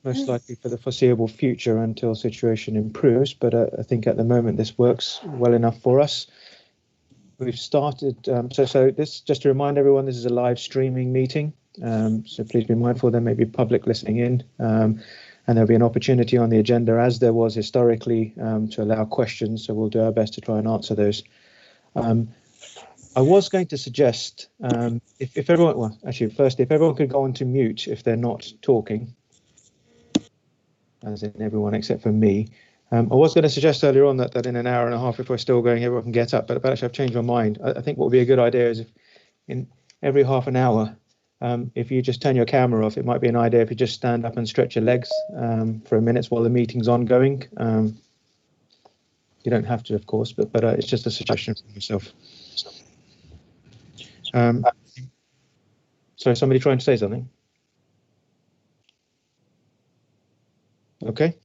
most likely for the foreseeable future until situation improves. But I think at the moment this works well enough for us. We've started, so this, just to remind everyone, this is a live streaming meeting. So please be mindful there may be public listening in, and there'll be an opportunity on the agenda, as there was historically, to allow questions. So we'll do our best to try and answer those. I was going to suggest, if everyone, well, actually, firstly, if everyone could go on to mute if they're not talking, as in everyone except for me. I was going to suggest earlier on that in an hour and a half, if we're still going, everyone can get up. But actually, I've changed my mind. I think what would be a good idea is if in every half an hour, if you just turn your camera off, it might be an idea if you just stand up and stretch your legs for a minute while the meeting's ongoing. You don't have to, of course, but it's just a suggestion from myself. So somebody trying to say something? Okay.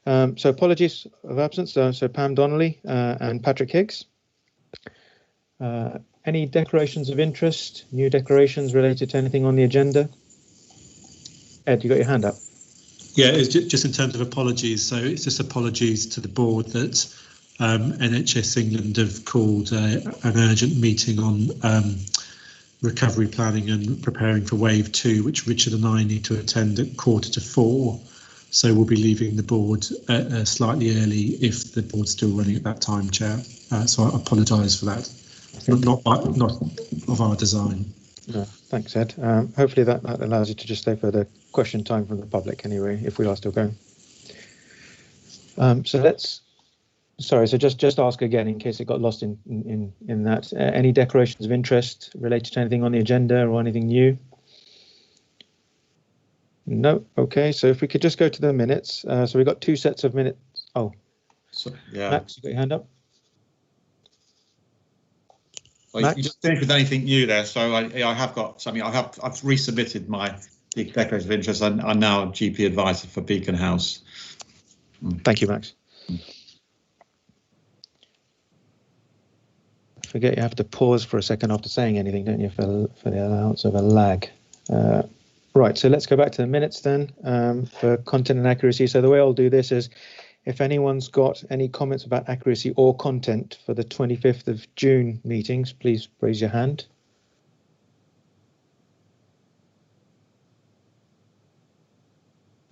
So apologies of absence. So Pam Donnelly and Patrick Higgs. Any declarations of interest, new declarations related to anything on the agenda? Ed, you got your hand up. Yeah, it's just in terms of apologies. So it's just apologies to the board that NHS England have called an urgent meeting on recovery planning and preparing for wave 2, which Richard and I need to attend at 3:45. So we'll be leaving the board slightly early if the board's still running at that time, Chair. So I apologise for that. Not of our design. No, thanks, Ed. Hopefully that allows you to just stay for the question time from the public anyway, if we are still going. So let's. Sorry, so just ask again in case it got lost in that. Any declarations of interest related to anything on the agenda or anything new? No. Okay, so if we could just go to the minutes. So we've got 2 sets of minutes. Oh, so, yeah. Max, you got your hand up? Well, you just finished with anything new there, so I have got something. I've resubmitted my declaration of interest. I'm now a GP advisor for Beacon House. Thank you, Max. I forget you have to pause for a second after saying anything, don't you, for the allowance of a lag. Right, so let's go back to the minutes then for content and accuracy. So the way I'll do this is, if anyone's got any comments about accuracy or content for the 25th of June meetings, please raise your hand.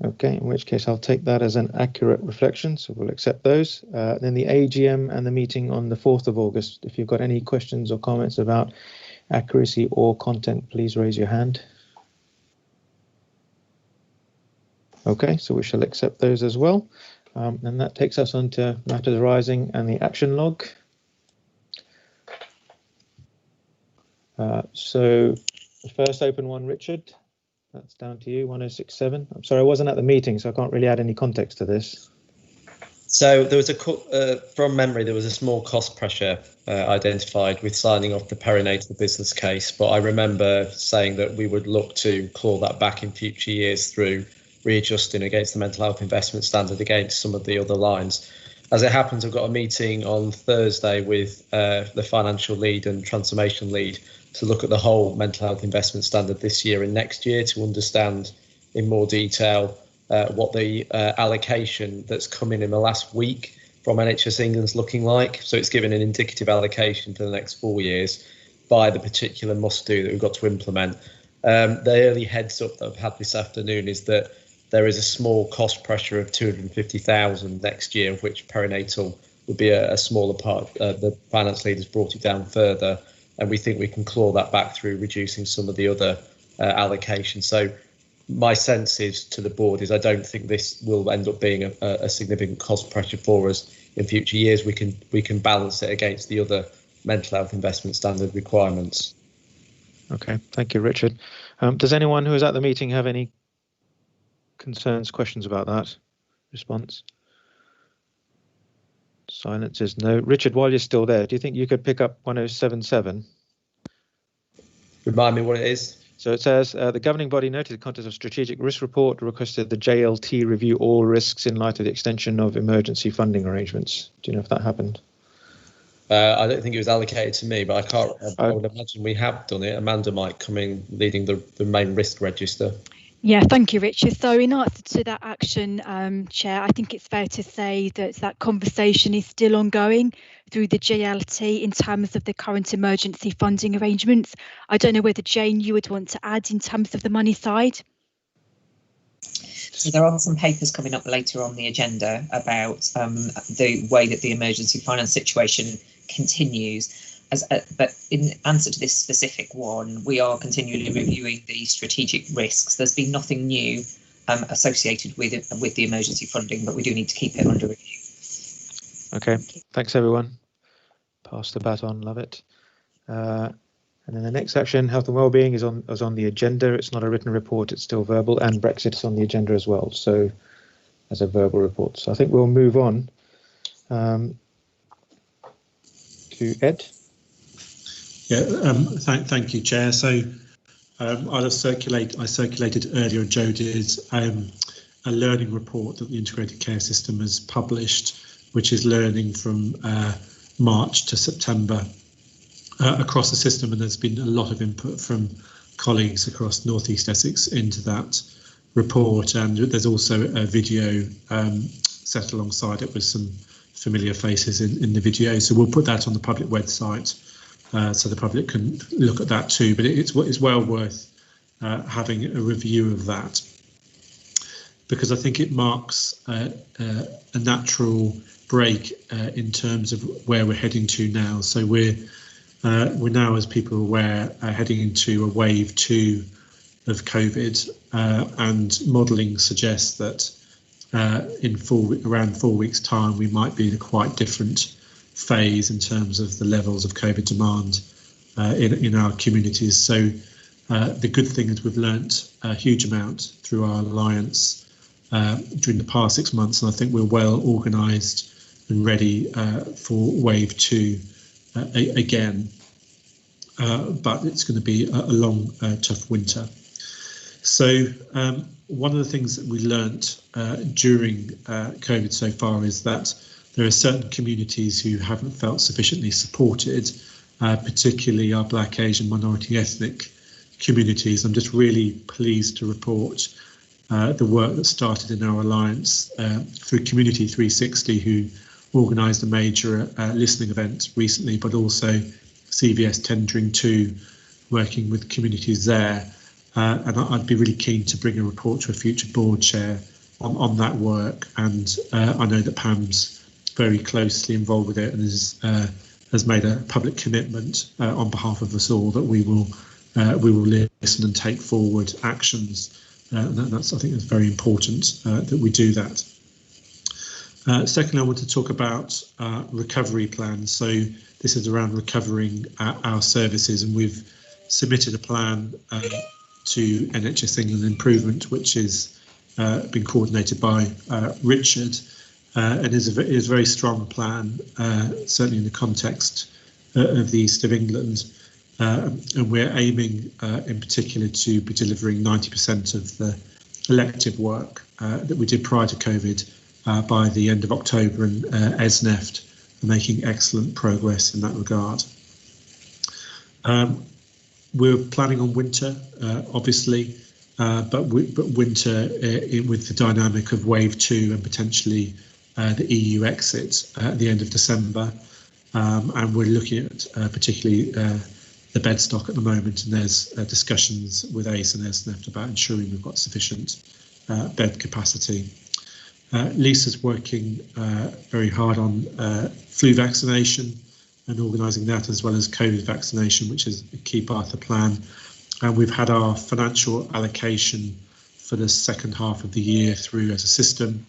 Okay, in which case I'll take that as an accurate reflection, so we'll accept those. Then the AGM and the meeting on the 4th of August. If you've got any questions or comments about accuracy or content, please raise your hand. Okay, so we shall accept those as well. And that takes us on to matters arising and the action log. So the first open one, Richard, that's down to you, 1067. I'm sorry, I wasn't at the meeting, so I can't really add any context to this. So there was from memory, there was a small cost pressure identified with signing off the perinatal business case. But I remember saying that we would look to claw that back in future years through readjusting against the mental health investment standard against some of the other lines. As it happens, I've got a meeting on Thursday with the financial lead and transformation lead to look at the whole mental health investment standard this year and next year to understand in more detail what the allocation that's come in the last week from NHS England's looking like. So it's given an indicative allocation for the next 4 years by the particular must-do that we've got to implement. The early heads up that I've had this afternoon is that there is a small cost pressure of 250,000 next year, of which perinatal would be a smaller part. The finance leaders brought it down further, and we think we can claw that back through reducing some of the other allocations. So my sense is to the board is I don't think this will end up being a significant cost pressure for us in future years. We can balance it against the other mental health investment standard requirements. Okay, thank you, Richard. Does anyone who is at the meeting have any concerns, questions about that response? Silence is no. Richard, while you're still there, do you think you could pick up 1077? Remind me what it is. So it says the governing body noted the content of strategic risk report, requested the JLT review all risks in light of the extension of emergency funding arrangements. Do you know if that happened? I don't think it was allocated to me, but I can't. I would imagine we have done it. Amanda might come in leading the main risk register. Yeah, thank you, Richard. So in answer to that action, Chair, I think it's fair to say that that conversation is still ongoing through the JLT in terms of the current emergency funding arrangements. I don't know whether, Jane, you would want to add in terms of the money side. So there are some papers coming up later on the agenda about the way that the emergency finance situation continues. But in answer to this specific one, we are continually reviewing the strategic risks. There's been nothing new associated with it, with the emergency funding, but we do need to keep it under review. Okay, thanks everyone. Pass the baton, love it. And then the next section, health and wellbeing, is on the agenda. It's not a written report, it's still verbal, and Brexit is on the agenda as well, so as a verbal report. So I think we'll move on to Ed. Yeah, thank you, Chair. So I circulated earlier, Joe did, a learning report that the integrated care system has published, which is learning from March to September across the system, and there's been a lot of input from colleagues across North East Essex into that report, and there's also a video set alongside it with some familiar faces in the video, so we'll put that on the public website so the public can look at that too, but it's well worth having a review of that, because I think it marks a natural break in terms of where we're heading to now. So we're now, as people are aware, heading into a wave 2 of COVID, and modelling suggests that in around 4 weeks' time we might be in a quite different phase in terms of the levels of COVID demand in our communities. So the good thing is we've learnt a huge amount through our alliance during the past 6 months, and I think we're well organised and ready for wave 2 again, but it's going to be a long, tough winter. So one of the things that we learnt during COVID so far is that there are certain communities who haven't felt sufficiently supported, particularly our Black, Asian, minority ethnic communities. I'm just really pleased to report the work that started in our alliance through Community 360, who organised a major listening event recently, but also CVS Tendering 2, working with communities there. And I'd be really keen to bring a report to a future board chair on that work. And I know that Pam's very closely involved with it and has made a public commitment on behalf of us all that we will listen and take forward actions. And that's, I think, it's very important that we do that. Secondly, I want to talk about recovery plans. So this is around recovering our services, and we've submitted a plan to NHS England Improvement, which is been coordinated by Richard, and is a very strong plan, certainly in the context of the East of England. And we're aiming in particular to be delivering 90% of the elective work that we did prior to COVID by the end of October, and ESNEFT are making excellent progress in that regard. We're planning on winter, obviously, but winter with the dynamic of wave 2 and potentially the EU exit at the end of December, and we're looking at particularly the bed stock at the moment, and there's discussions with ACE and ESNEFT about ensuring we've got sufficient bed capacity. Lisa's working very hard on flu vaccination and organising that, as well as COVID vaccination, which is a key part of the plan. And we've had our financial allocation for the second half of the year through as a system,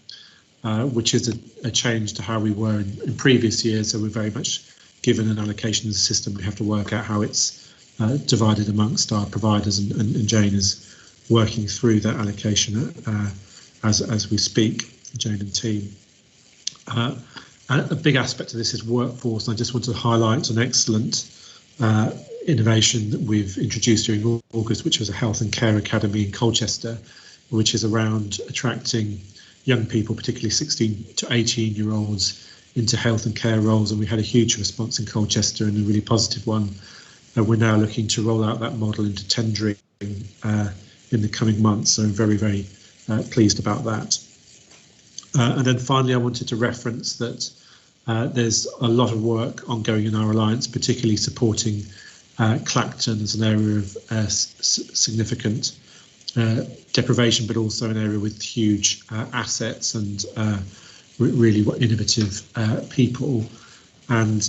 which is a change to how we were in previous years. So we're very much given an allocation as a system. We have to work out how it's divided amongst our providers, and Jane is working through that allocation as we speak, Jane and team. A big aspect of this is workforce, and I just want to highlight an excellent innovation that we've introduced during August, which was a health and care academy in Colchester, which is around attracting young people, particularly 16 to 18-year-olds, into health and care roles. And we had a huge response in Colchester, and a really positive one. And we're now looking to roll out that model into tendering in the coming months. So I'm very, very pleased about that. And then finally, I wanted to reference that there's a lot of work ongoing in our alliance, particularly supporting Clacton as an area of significant deprivation, but also an area with huge assets and really innovative people. And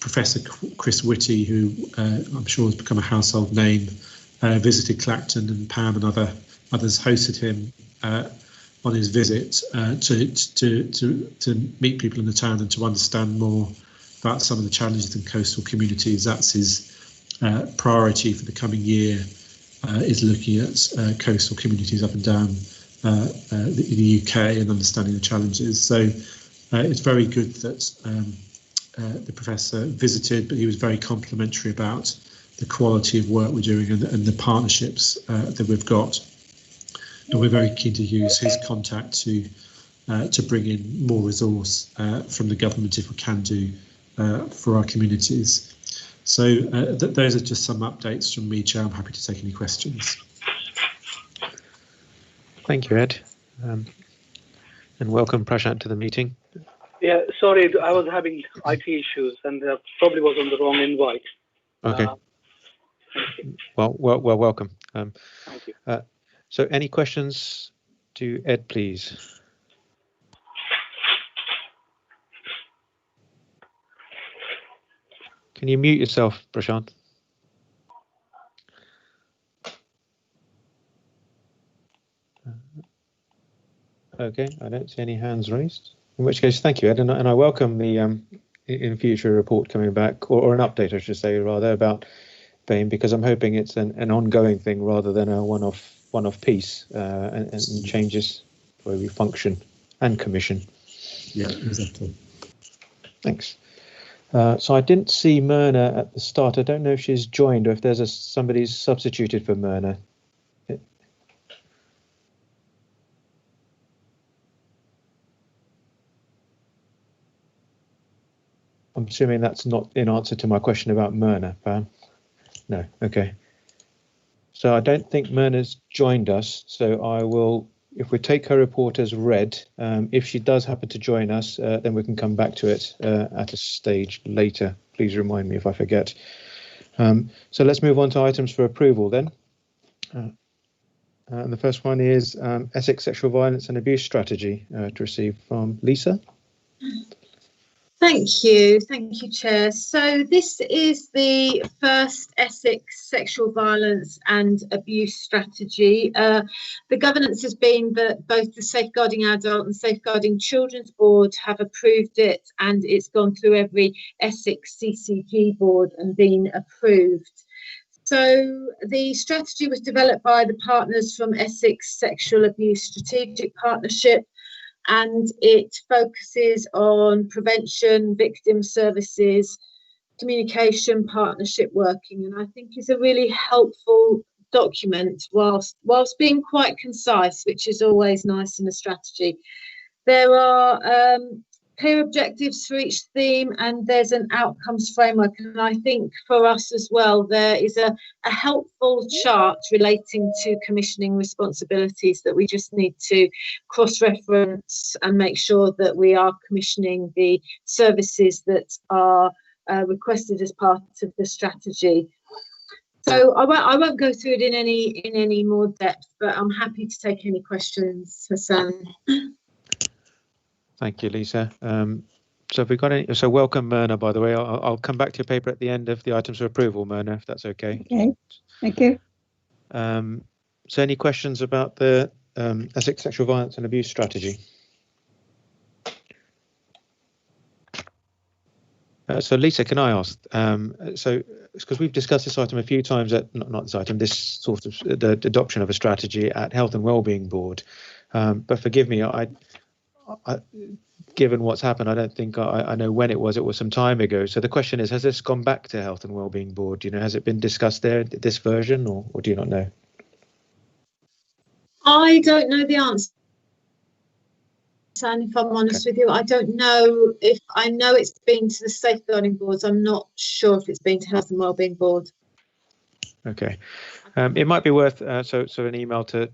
Professor Chris Whitty, who I'm sure has become a household name, visited Clacton, and Pam and others hosted him on his visit to meet people in the town and to understand more about some of the challenges in coastal communities. That's his priority for the coming year, is looking at coastal communities up and down the UK and understanding the challenges. So it's very good that the professor visited, but he was very complimentary about the quality of work we're doing and the partnerships that we've got. And we're very keen to use his contact to bring in more resource from the government, if we can do, for our communities. So those are just some updates from me, Chair. I'm happy to take any questions. Thank you, Ed. And welcome, Prashant, to the meeting. Yeah, sorry, I was having IT issues and probably was on the wrong invite. Okay. Thank you. Well, welcome. Thank you. So any questions to Ed, please? Can you mute yourself, Prashant? Okay, I don't see any hands raised. In which case, thank you, Ed, and I welcome the in future report coming back, or an update, I should say, rather, about BAME, because I'm hoping it's an ongoing thing rather than a one-off piece, and changes the way we function and commission. Yeah, exactly. Thanks. So I didn't see Myrna at the start. I don't know if she's joined or if there's somebody's substituted for Myrna. I'm assuming that's not in answer to my question about Myrna, Pam. No, okay. So I don't think Myrna's joined us, so I will, if we take her report as read, if she does happen to join us, then we can come back to it at a stage later. Please remind me if I forget. So let's move on to items for approval then. And the first one is Essex Sexual Violence and Abuse Strategy to receive from Lisa. Thank you, Chair. So this is the first Essex Sexual Violence and Abuse Strategy. The governance has been that both the Safeguarding Adult and Safeguarding Children's Board have approved it, and it's gone through every Essex CCG board and been approved. So the strategy was developed by the partners from Essex Sexual Abuse Strategic Partnership, and it focuses on prevention, victim services, communication, partnership working, and I think is a really helpful document whilst being quite concise, which is always nice in a strategy. There are clear objectives for each theme, and there's an outcomes framework, and I think for us as well there is a helpful chart relating to commissioning responsibilities that we just need to cross-reference and make sure that we are commissioning the services that are requested as part of the strategy. So I won't go through it in any more depth, but I'm happy to take any questions, Hassan. Thank you, Lisa. So have we got any? So welcome, Myrna, by the way. I'll come back to your paper at the end of the items for approval, Myrna, if that's okay. Okay, thank you. So any questions about the Essex Sexual Violence and Abuse Strategy? So Lisa, can I ask, so because we've discussed this item a few times at, not this item, this sort of the adoption of a strategy at Health and Wellbeing Board, but forgive me, I given what's happened, I don't think I know when it was some time ago. So the question is, has this gone back to Health and Wellbeing Board? You know, has it been discussed there, this version, or do you not know? I don't know the answer, and if I'm honest with you, I don't know if I know it's been to the Safeguarding Boards. I'm not sure if it's been to Health and Wellbeing Board. Okay. It might be worth so an email to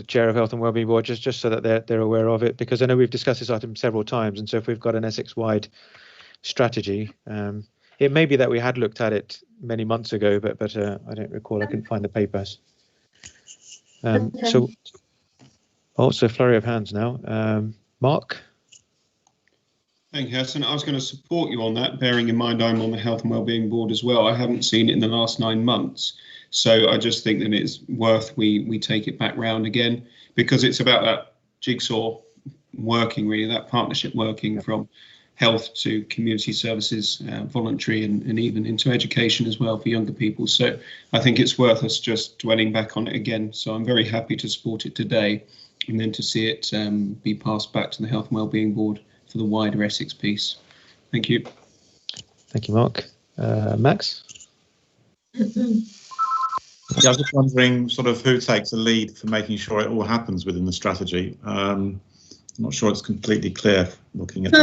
Chair of Health and Wellbeing Board just so that they're aware of it, because I know we've discussed this item several times, and so if we've got an Essex-wide strategy, it may be that we had looked at it many months ago, but I don't recall. I couldn't find the papers. So also flurry of hands now. Mark. Thank you, Hassan. I was going to support you on that, bearing in mind I'm on the Health and Wellbeing Board as well. I haven't seen it in the last 9 months. So I just think that it's worth we take it back round again, because it's about that jigsaw working, really, that partnership working from health to community services, voluntary and even into education as well for younger people. So I think it's worth us just dwelling back on it again. So I'm very happy to support it today, and then to see it be passed back to the Health and Wellbeing Board for the wider Essex piece. Thank you. Thank you, Mark. Max? Yeah, I was just wondering sort of who takes the lead for making sure it all happens within the strategy. I'm not sure it's completely clear looking at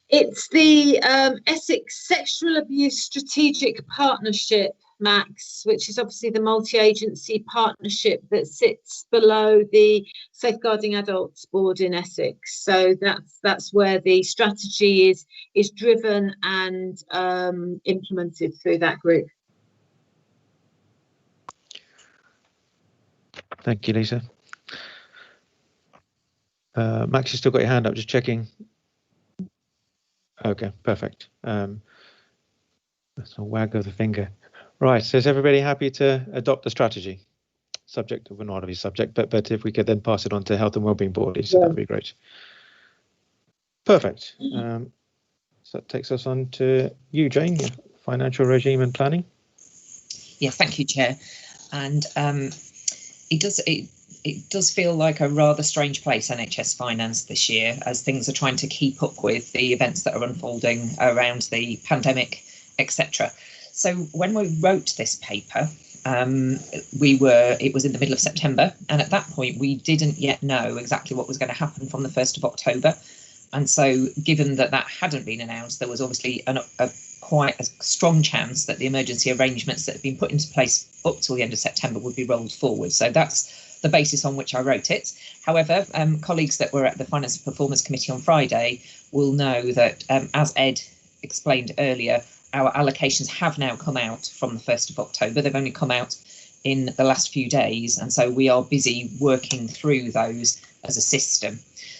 It's the Essex Sexual Abuse Strategic Partnership, Max, which is obviously the multi-agency partnership that sits below the Safeguarding Adults Board in Essex. So that's where the strategy is driven and implemented through that group. Thank you, Lisa. Max, you still got your hand up, just checking. Okay, perfect. That's a wag of the finger. Right, so is everybody happy to adopt the strategy? Subject, well, not obviously subject, but if we could then pass it on to Health and Wellbeing Board, so that'd be great. Perfect. So that takes us on to you, Jane, financial regime and planning. Yeah, thank you, Chair. And it does feel like a rather strange place, NHS finance, this year, as things are trying to keep up with the events that are unfolding around the pandemic, etc. So when we wrote this paper, it was in the middle of September, and at that point we didn't yet know exactly what was going to happen from the 1st of October. And so given that hadn't been announced, there was obviously quite a strong chance that the emergency arrangements that had been put into place up till the end of September would be rolled forward. So that's the basis on which I wrote it. However, colleagues that were at the Finance and Performance Committee on Friday will know that, as Ed explained earlier, our allocations have now come out from the 1st of October. They've only come out in the last few days, and so we are busy working through those as a system.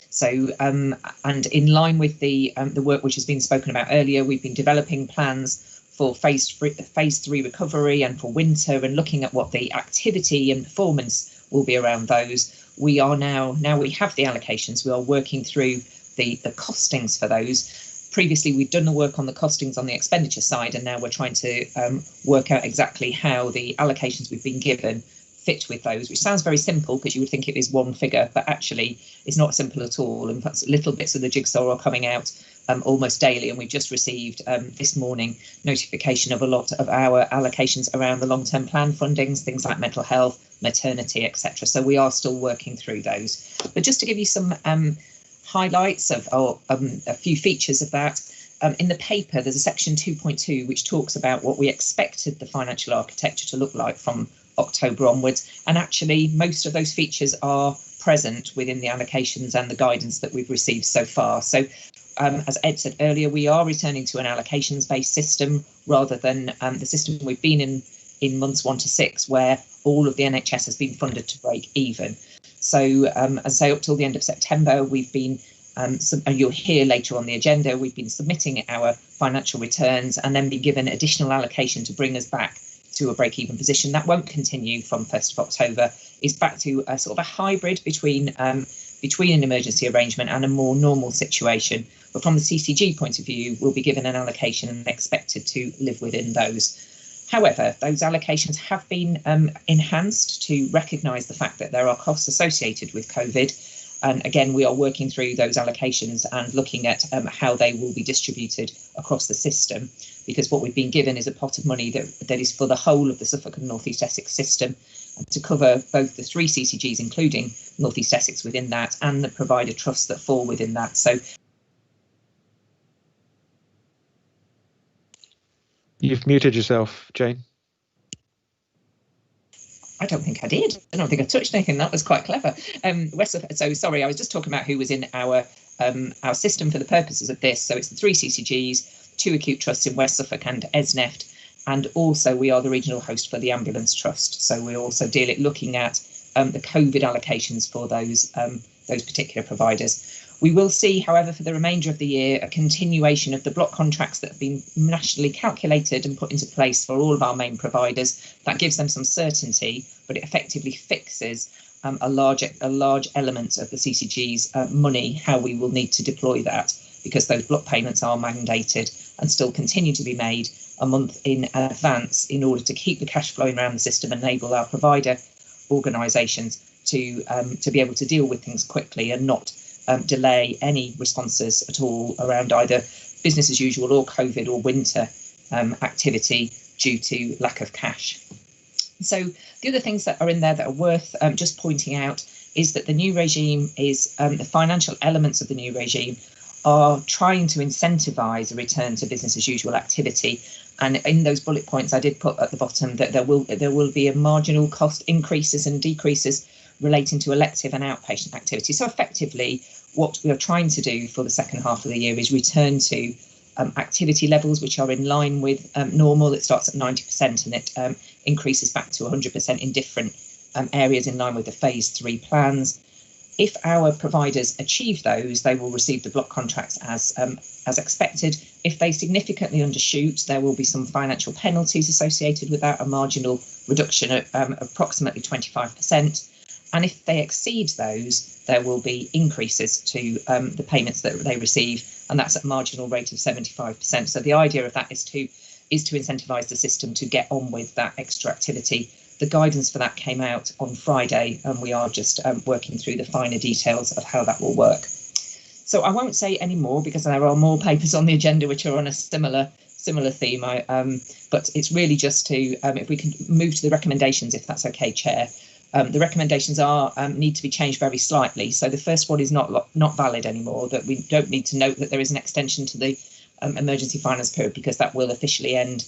So, and in line with the work which has been spoken about earlier, we've been developing plans for phase 3 recovery and for winter, and looking at what the activity and performance will be around those. We are now we have the allocations, we are working through the costings for those. Previously, we've done the work on the costings on the expenditure side, and now we're trying to work out exactly how the allocations we've been given fit with those, which sounds very simple because you would think it is one figure, but actually it's not simple at all. In fact, little bits of the jigsaw are coming out almost daily, and we've just received this morning notification of a lot of our allocations around the long-term plan fundings, things like mental health, maternity, etc. So we are still working through those. But just to give you some highlights of a few features of that, in the paper there's a section 2.2 which talks about what we expected the financial architecture to look like from October onwards, and actually most of those features are present within the allocations and the guidance that we've received so far. So as Ed said earlier, we are returning to an allocations-based system rather than the system we've been in months 1 to 6, where all of the NHS has been funded to break even. So as I say, up till the end of September, we've been, and you'll hear later on the agenda, we've been submitting our financial returns and then been given additional allocation to bring us back to a break-even position. That won't continue from 1st of October. It's back to a sort of a hybrid between an emergency arrangement and a more normal situation. But from the CCG point of view, we'll be given an allocation and expected to live within those. However, those allocations have been enhanced to recognise the fact that there are costs associated with COVID. And again, we are working through those allocations and looking at how they will be distributed across the system, because what we've been given is a pot of money that is for the whole of the Suffolk and North East Essex system, to cover both the 3 CCGs, including North East Essex within that, and the provider trusts that fall within that. So You've muted yourself, Jane. I don't think I did. I don't think I touched anything. That was quite clever. West Suffolk, so sorry, I was just talking about who was in our system for the purposes of this. So it's the 3 CCGs, 2 acute trusts in West Suffolk and Esneft, and also we are the regional host for the ambulance trust. So we also looking at the COVID allocations for those particular providers. We will see, however, for the remainder of the year, a continuation of the block contracts that have been nationally calculated and put into place for all of our main providers. That gives them some certainty, but it effectively fixes a large element of the CCG's money, how we will need to deploy that, because those block payments are mandated and still continue to be made a month in advance in order to keep the cash flowing around the system and enable our provider organisations to be able to deal with things quickly and not delay any responses at all around either business as usual or COVID or winter activity due to lack of cash. So the other things that are in there that are worth just pointing out is that the new regime is the financial elements of the new regime are trying to incentivise a return to business as usual activity. And in those bullet points, I did put at the bottom that there will be a marginal cost increases and decreases relating to elective and outpatient activity. So effectively, what we are trying to do for the second half of the year is return to activity levels which are in line with normal. It starts at 90% and it increases back to 100% in different areas in line with the phase 3 plans. If our providers achieve those, they will receive the block contracts as expected. If they significantly undershoot, there will be some financial penalties associated with that, a marginal reduction at approximately 25%. And if they exceed those, there will be increases to the payments that they receive, and that's at marginal rate of 75%. So the idea of that is to incentivise the system to get on with that extra activity. The guidance for that came out on Friday, and we are just working through the finer details of how that will work. So I won't say any more because there are more papers on the agenda which are on a similar theme. But it's really just to, if we can move to the recommendations, if that's okay, Chair. The recommendations need to be changed very slightly. So the first one is not valid anymore, that we don't need to note that there is an extension to the emergency finance period because that will officially end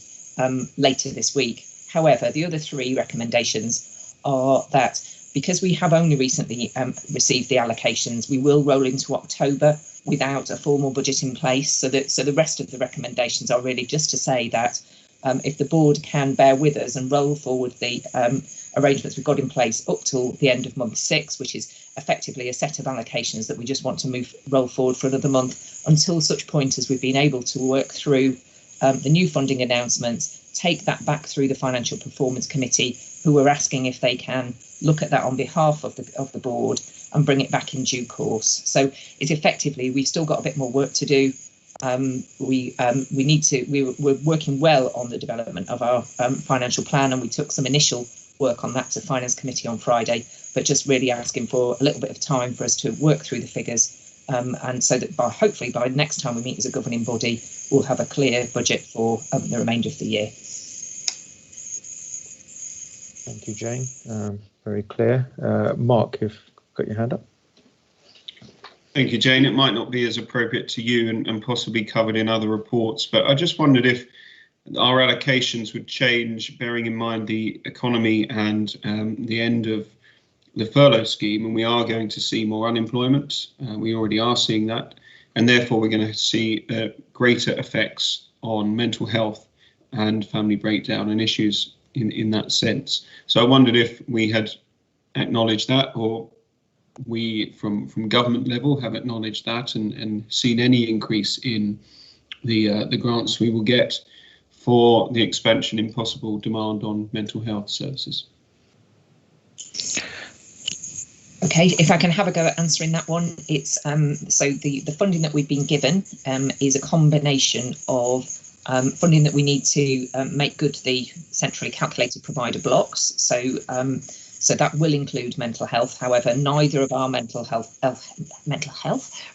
later this week. However, the other 3 recommendations are that because we have only recently received the allocations, we will roll into October without a formal budget in place. So the rest of the recommendations are really just to say that if the board can bear with us and roll forward the arrangements we've got in place up till the end of month 6, which is effectively a set of allocations that we just want to roll forward for another month until such point as we've been able to work through the new funding announcements, take that back through the Financial Performance Committee, who are asking if they can look at that on behalf of the board and bring it back in due course. So it's effectively, we've still got a bit more work to do. We're working well on the development of our financial plan, and we took some initial work on that to Finance Committee on Friday, but just really asking for a little bit of time for us to work through the figures, and so that hopefully by next time we meet as a governing body, we'll have a clear budget for the remainder of the year. Thank you, Jane. Very clear. Mark, you've got your hand up. Thank you, Jane. It might not be as appropriate to you and possibly covered in other reports, but I just wondered if our allocations would change, bearing in mind the economy and the end of the furlough scheme, and we are going to see more unemployment. We already are seeing that, and therefore we're going to see greater effects on mental health and family breakdown and issues in that sense. So I wondered if we had acknowledged that, or we from government level have acknowledged that and seen any increase in the grants we will get for the expansion in possible demand on mental health services. Okay, if I can have a go at answering that one, it's so the funding that we've been given is a combination of funding that we need to make good the centrally calculated provider blocks. So that will include mental health. However, neither of our mental health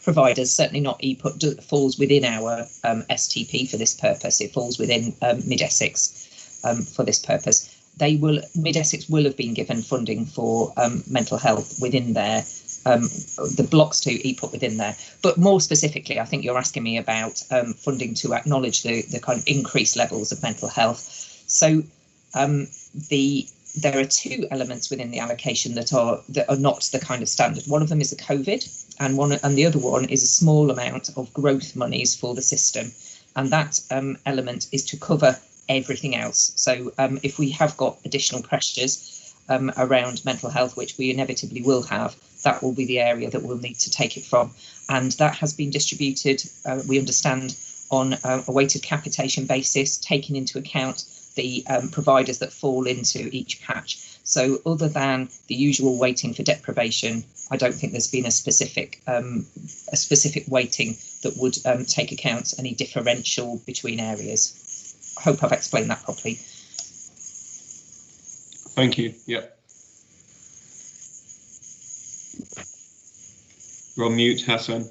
providers, certainly not EPUT, falls within our STP for this purpose. It falls within Mid-Essex for this purpose. Mid-Essex will have been given funding for mental health within there, the blocks to be put within there. But more specifically, I think you're asking me about funding to acknowledge the kind of increased levels of mental health. So there are two elements within the allocation that are not the kind of standard. One of them is the COVID, and the other one is a small amount of growth monies for the system, and that element is to cover everything else. So if we have got additional pressures around mental health, which we inevitably will have, that will be the area that we'll need to take it from. And that has been distributed, we understand, on a weighted capitation basis, taking into account the providers that fall into each patch. So other than the usual weighting for deprivation, I don't think there's been a specific weighting that would take account any differential between areas. I hope I've explained that properly. Thank you. Yeah. You're on mute, Hassan.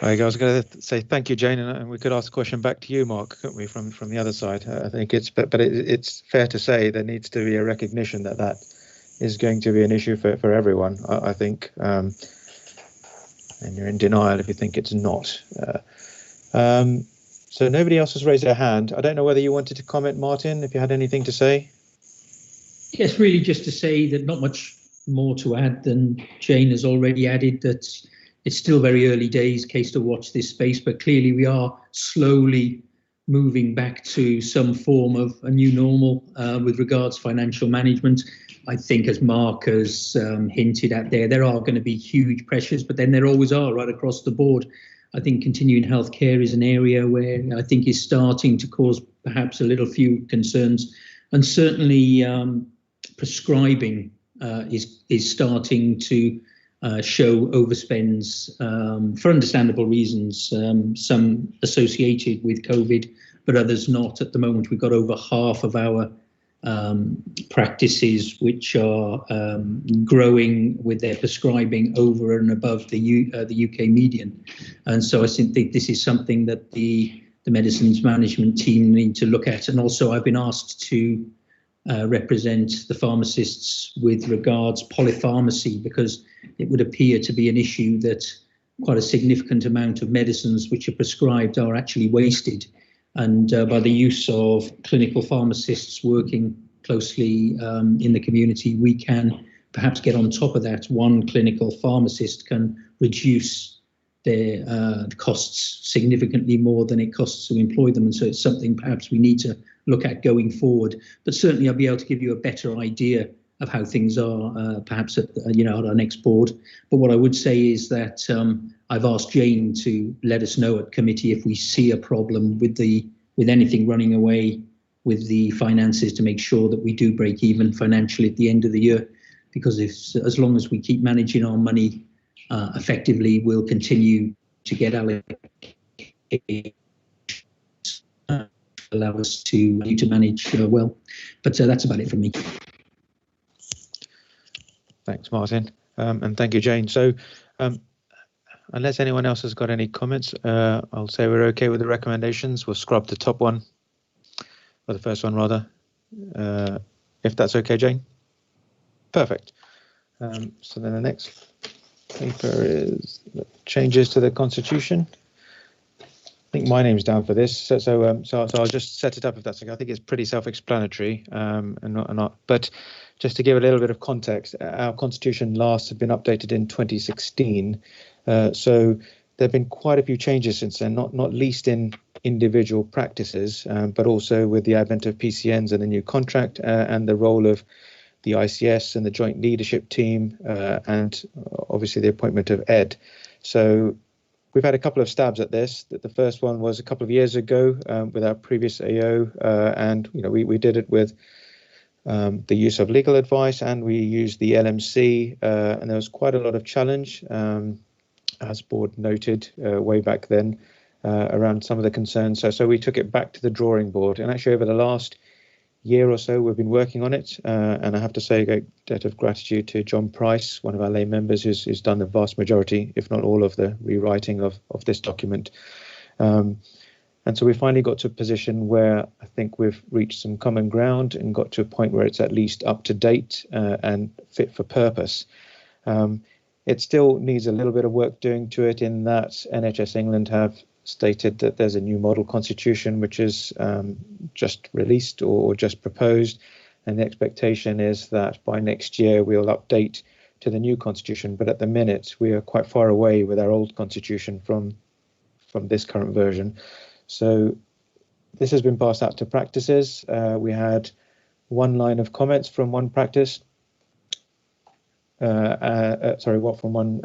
I was going to say thank you, Jane, and we could ask a question back to you, Mark, couldn't we, from the other side? I think it's fair to say there needs to be a recognition that is going to be an issue for everyone. I think, and you're in denial if you think it's not. So nobody else has raised their hand. I don't know whether you wanted to comment, Martin, if you had anything to say. Yes, really just to say that not much more to add than Jane has already added, that it's still very early days, case to watch this space, but clearly we are slowly moving back to some form of a new normal with regards to financial management. I think, as Mark has hinted at there are going to be huge pressures, but then there always are right across the board. I think continuing healthcare is an area where I think is starting to cause perhaps a little few concerns, and certainly prescribing is starting to show overspends for understandable reasons, some associated with COVID, but others not. At the moment, we've got over half of our practices which are growing with their prescribing over and above the UK median. And so I think this is something that the medicines management team need to look at. And also I've been asked to represent the pharmacists with regards polypharmacy, because it would appear to be an issue that quite a significant amount of medicines which are prescribed are actually wasted. And by the use of clinical pharmacists working closely in the community, we can perhaps get on top of that. One clinical pharmacist can reduce their costs significantly more than it costs to employ them. And so it's something perhaps we need to look at going forward. But certainly I'll be able to give you a better idea of how things are perhaps at our next board. But what I would say is that I've asked Jane to let us know at committee if we see a problem with anything running away with the finances, to make sure that we do break even financially at the end of the year. Because as long as we keep managing our money effectively, we'll continue to get allocated, allow us to manage well. But that's about it from me. Thanks, Martin, and thank you, Jane. So unless anyone else has got any comments, I'll say we're okay with the recommendations. We'll scrub the top one, or the first one rather, if that's okay, Jane. Perfect. So then the next paper is changes to the Constitution. I think my name's down for this, so I'll just set it up if that's okay. I think it's pretty self-explanatory, and not. But just to give a little bit of context, our Constitution last had been updated in 2016. So there have been quite a few changes since then, not least in individual practices, but also with the advent of PCNs and the new contract and the role of the ICS and the joint leadership team, and obviously the appointment of Ed. So we've had a couple of stabs at this. The first one was a couple of years ago with our previous AO, and we did it with the use of legal advice, and we used the LMC, and there was quite a lot of challenge, as board noted way back then, around some of the concerns. So we took it back to the drawing board, and actually over the last year or so we've been working on it, and I have to say a debt of gratitude to John Price, one of our lay members, who's done the vast majority, if not all, of the rewriting of this document. And so we finally got to a position where I think we've reached some common ground and got to a point where it's at least up to date and fit for purpose. It still needs a little bit of work doing to it, in that NHS England have stated that there's a new model constitution which is just released or just proposed, and the expectation is that by next year we'll update to the new constitution. But at the minute we are quite far away with our old constitution from this current version. So this has been passed out to practices. We had one line of comments from one practice. From one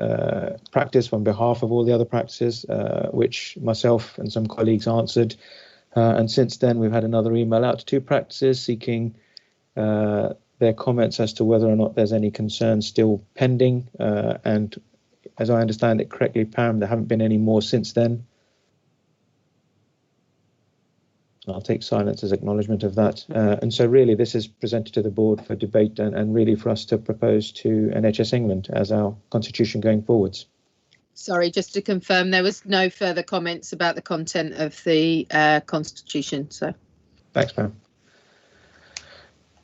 practice on behalf of all the other practices, which myself and some colleagues answered. And since then, we've had another email out to 2 practices seeking their comments as to whether or not there's any concerns still pending. And as I understand it correctly, Pam, there haven't been any more since then. I'll take silence as acknowledgement of that. And so really this is presented to the board for debate and really for us to propose to NHS England as our constitution going forwards. Sorry, just to confirm, there was no further comments about the content of the constitution. So thanks, Pam.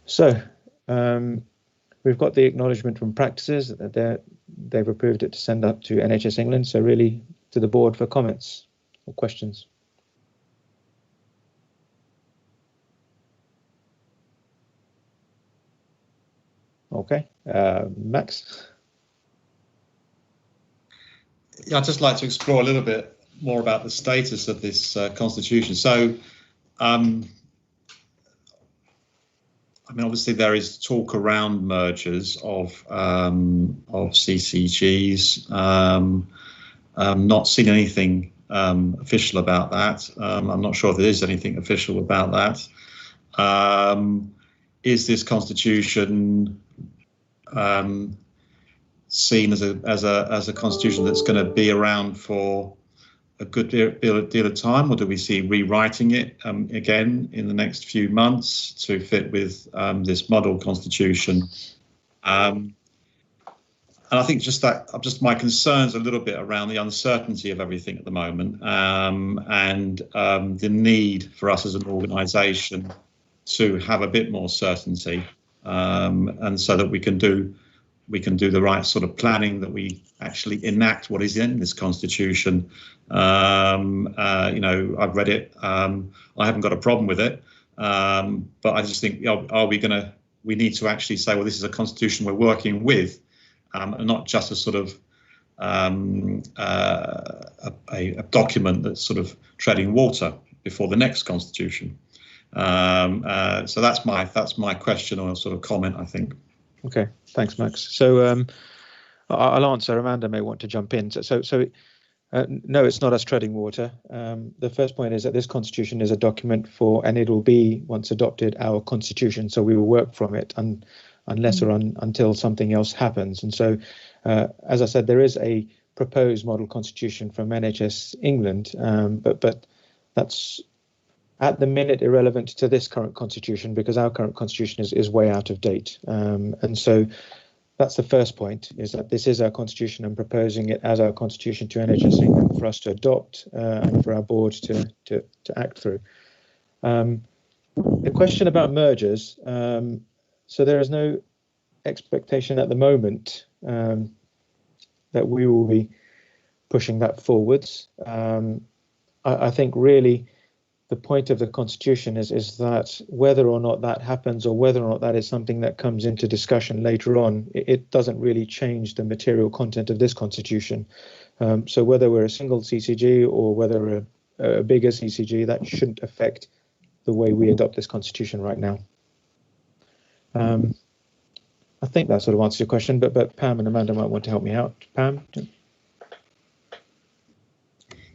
So we've got the acknowledgement from practices that they've approved it to send up to NHS England. So really to the board for comments or questions. Okay, Max. Yeah, I'd just like to explore a little bit more about the status of this constitution. So, I mean, obviously there is talk around mergers of CCGs. Not seen anything official about that. I'm not sure if there is anything official about that. Is this constitution seen as a constitution that's going to be around for a good deal of time, or do we see rewriting it again in the next few months to fit with this model constitution? And I think just my concerns a little bit around the uncertainty of everything at the moment, and the need for us as an organisation to have a bit more certainty, and so that we can do the right sort of planning, that we actually enact what is in this constitution. You know, I've read it. I haven't got a problem with it, but I just think, we need to actually say, well, this is a constitution we're working with, and not just a sort of a document that's sort of treading water before the next constitution. So that's my question or sort of comment, I think. Okay, thanks, Max. So I'll answer. Amanda may want to jump in. No, it's not us treading water. The first point is that this constitution is a document and it will be, once adopted, our constitution. So we will work from it unless or until something else happens. And so, as I said, there is a proposed model constitution from NHS England, but that's at the minute irrelevant to this current constitution, because our current constitution is way out of date. And so that's the first point, is that this is our constitution and proposing it as our constitution to NHS England for us to adopt and for our board to act through. The question about mergers, so there is no expectation at the moment that we will be pushing that forwards. I think really the point of the constitution is that whether or not that happens, or whether or not that is something that comes into discussion later on, it doesn't really change the material content of this constitution. So whether we're a single CCG or whether we're a bigger CCG, that shouldn't affect the way we adopt this constitution right now. I think that sort of answers your question, but Pam and Amanda might want to help me out. Pam?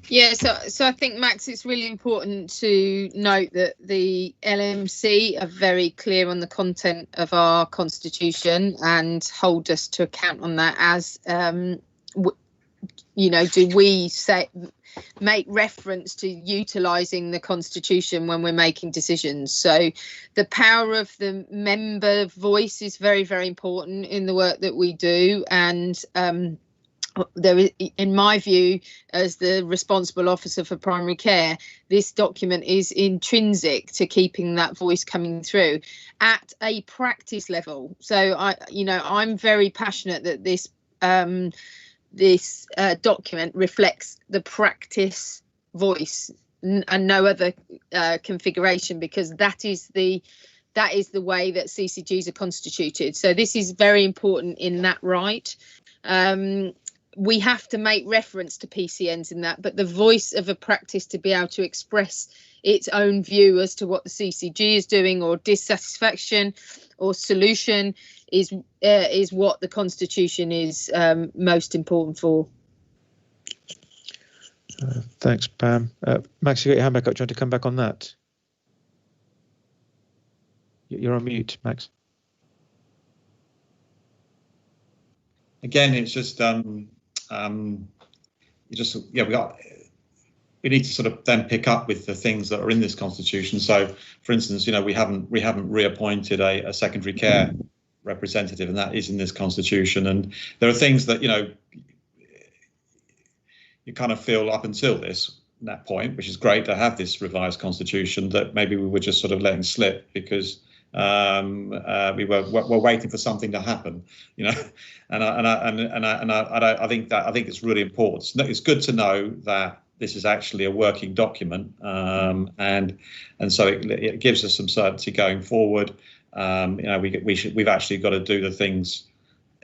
Yeah, so I think, Max, it's really important to note that the LMC are very clear on the content of our constitution and hold us to account on that. As you know, do we make reference to utilising the constitution when we're making decisions? So the power of the member voice is very, very important in the work that we do, and there is, in my view, as the responsible officer for primary care, this document is intrinsic to keeping that voice coming through at a practice level. So I'm very passionate that this document reflects the practice voice and no other configuration, because that is the way that CCGs are constituted. So this is very important in that right. We have to make reference to PCNs in that, but the voice of a practice to be able to express its own view as to what the CCG is doing, or dissatisfaction or solution, is what the Constitution is most important for. Thanks, Pam. Max, you got your hand back up. Do you want to come back on that? You're on mute, Max. Again, it's just we need to sort of then pick up with the things that are in this constitution. So, for instance, we haven't reappointed a secondary care representative, and that is in this constitution. And there are things that you kind of feel up until that point, which is great to have this revised constitution, that maybe we were just sort of letting slip because we were waiting for something to happen, and I think it's really important. It's good to know that this is actually a working document, and so it gives us some certainty going forward. We've actually got to do the things.